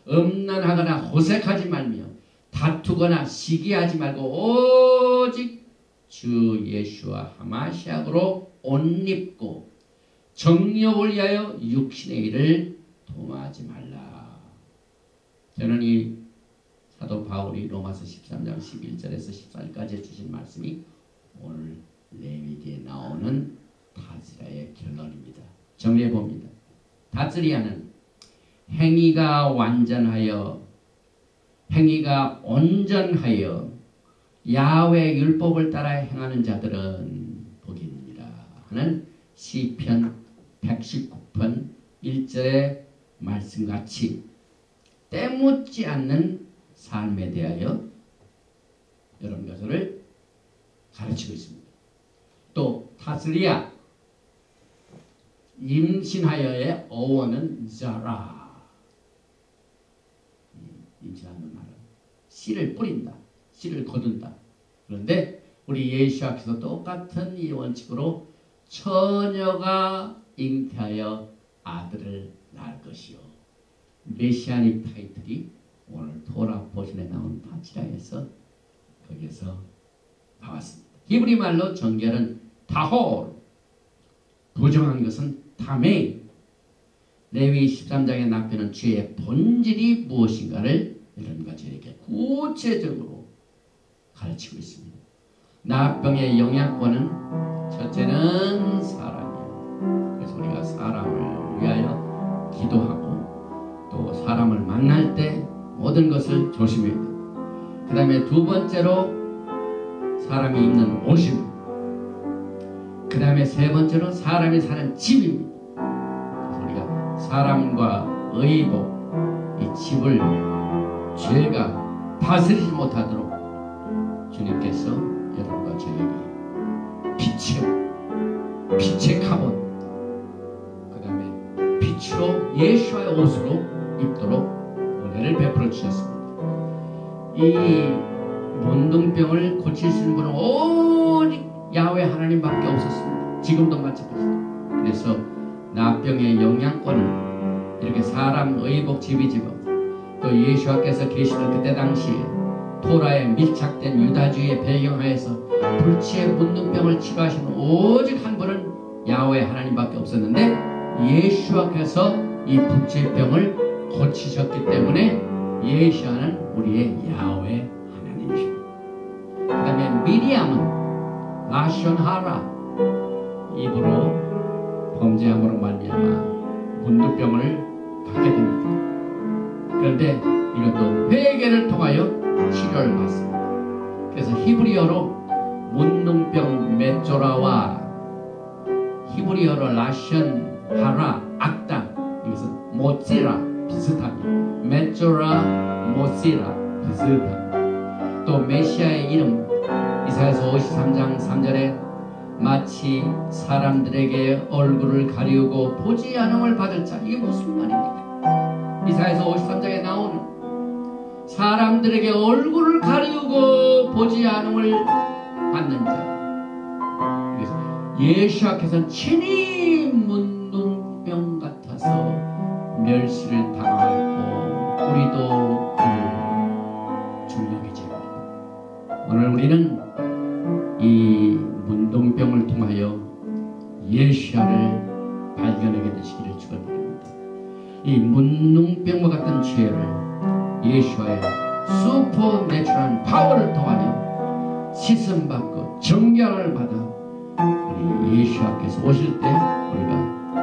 음란하거나 호색하지 말며 다투거나 시기하지 말고 오직 주 예수와 하마시약으로 옷 입고 정욕을 위하여 육신의 일을 도모하지 말라. 저는 이 사도 바울이 로마서 13장 11절에서 14절까지 주신 말씀이 오늘 레위기에 나오는 다스리아의 결론입니다. 정리해봅니다. 다스리아는 행위가 완전하여 행위가 온전하여 야훼 율법을 따라 행하는 자들은 복입니다 하는 시편 119편 1절의 말씀같이 때묻지 않는 삶에 대하여 이런 것을 가르치고 있습니다. 또 타슬리아 임신하여의 어원은 자라, 임신하는 말은 씨를 뿌린다, 씨를 거둔다. 그런데 우리 예수께서 똑같은 이 원칙으로 처녀가 잉태하여 아들을 낳을 것이요, 메시아닉 타이틀이 오늘 토라 포션에 나온 파치라에서 거기에서 나왔습니다. 히브리 말로 정결은 타홀, 부정한 것은 타메. 레위 13장의 납변은 죄의 본질이 무엇인가를 이런 것들에게 구체적으로 가르치고 있습니다. 납병의 영향권은 첫째는 사람이에요. 그래서 우리가 사람을 위하여 기도하고 또 사람을 만날 때 모든 것을 조심해야 돼요. 그 다음에 두 번째로 사람이 입는 옷입니다. 그 다음에 세 번째로 사람이 사는 집입니다. 그래서 우리가 사람과 의복, 이 집을 죄가 다스리지 못하도록 주님께서 여러분과 저에게 빛의 카본, 그 다음에 빛으로 예수와의 옷으로 입도록 은혜를 베풀어 주셨습니다. 이 문둥병을 고칠 수 있는 분은 오직 야훼 하나님밖에 없었습니다. 지금도 마찬가지입니다. 그래서 나병의 영향권을 이렇게 사람 의복 지비지고 또 예수께서 계시는 그때 당시에 토라에 밀착된 유다주의 배경하에서 불치의 문둥병을 치료하시는 오직 한 분은 야훼 하나님밖에 없었는데 예수께서 이 불치의 병을 고치셨기 때문에 예수는 우리의 야훼 하나님이십니다. 그 다음에 미리암은 라션하라, 입으로 범죄함으로 말미암아 문둥병을 갖게 됩니다. 그런데 이것도 회개를 통하여 치료를 받습니다. 그래서 히브리어로 문둥병 메조라와 히브리어로 라션하라, 악당, 이것은 모찌라 비슷합니다. 메조라, 모찌라 비슷합니다. 또 메시아의 이름 이사야서 53장 3절에 마치 사람들에게 얼굴을 가리우고 보지 않음을 받을 자, 이게 무슨 말입니까? 이사야서 53장에 나오는 사람들에게 얼굴을 가리우고 보지 않음을 받는 자, 그래서 예수께서는 친히 문둥병 같아서 멸시를 당하고 우리도 그 중력이 됩니다. 오늘 우리는 이 문둥병을 통하여 예수를 발견하게 되시기를 축원드립니다. 이 문둥병과 같은 죄를 예수의 슈퍼내추럴한 파워를 통하여 씻음받고 정결을 받아 우리 예수께서 오실 때 우리가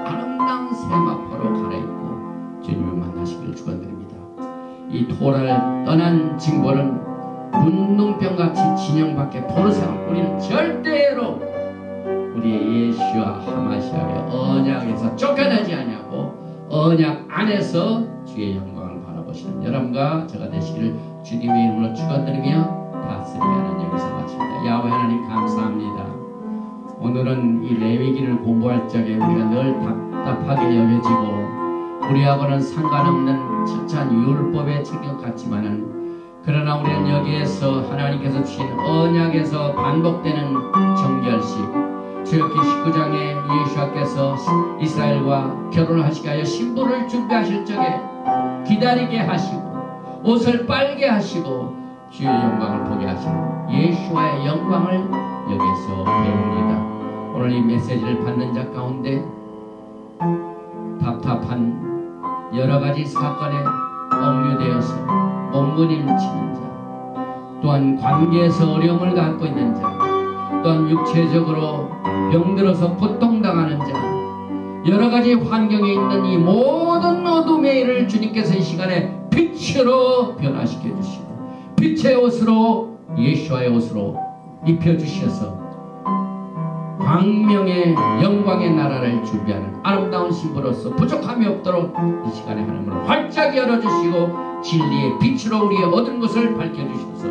아름다운 세마포로 갈아입고 주님을 만나시기를 축원드립니다. 이 토라를 떠난 징벌은 문둥병같이 진영밖에 포르상 우리는 절대로 우리의 예수와 하마시아의 언약에서 쫓겨나지 아니하고 언약 안에서 주의 영광을 바라보시는 여러분과 제가 되시기를 주님의 이름으로 축원드리며 다스리는 여기서 마칩니다. 야훼 하나님 감사합니다. 오늘은 이 레위기를 공부할 적에 우리가 늘 답답하게 여겨지고 우리하고는 상관없는 천찬 율법의 책임 같지만은 그러나 우리는 여기에서 하나님께서 주신 언약에서 반복되는 정결식, 출애굽기 19장에 예수께서 이스라엘과 결혼을 하시기 위하여 신부를 준비하실 적에 기다리게 하시고 옷을 빨게 하시고 주의 영광을 보게 하시는 예수와의 영광을 여기에서 배웁니다. 오늘 이 메시지를 받는 자 가운데 답답한 여러가지 사건에 억류되어서 몸부림치는 자, 또한 관계에서 어려움을 갖고 있는 자, 또한 육체적으로 병들어서 고통당하는 자, 여러가지 환경에 있는 이 모든 어둠의 일을 주님께서 이 시간에 빛으로 변화시켜 주시고 빛의 옷으로 예수와의 옷으로 입혀주셔서 광명의 영광의 나라를 준비하는 아름다운 신부로서 부족함이 없도록 이 시간에 하나님을 활짝 열어주시고 진리의 빛으로 우리의 모든 것을 밝혀주셔서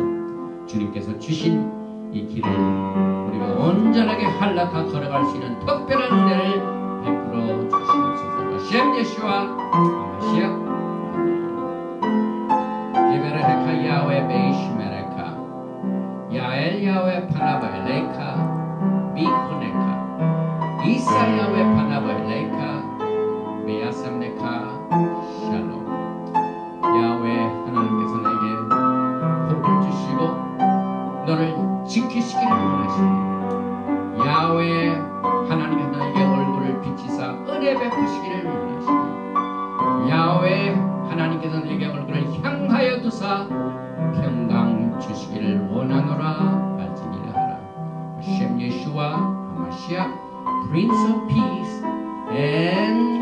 주님께서 주신 이 길을 우리가 온전하게 한락하 걸어갈 수 있는 특별한 은혜를 베풀어 주시옵소서. 셴 예수와 마시아 예베레카 야훼 베이시메레카 야엘 야훼 파나바엘레카 미코네카 이사 야훼 파나바엘레카 메야삼네카 샬롬. 야훼 하나님께서 내게 복을 주시고 너를 지키시기를 원하시니 야훼 하나님께서 너에게 얼굴을 비치사 은혜 베푸시기를 원하시니 야훼 하나님께서 너에게 얼굴을 향하여 두사 평강 주시기를 원하노라. 발진이라 하라. 셴 예수와 하마시아 Prince of Peace and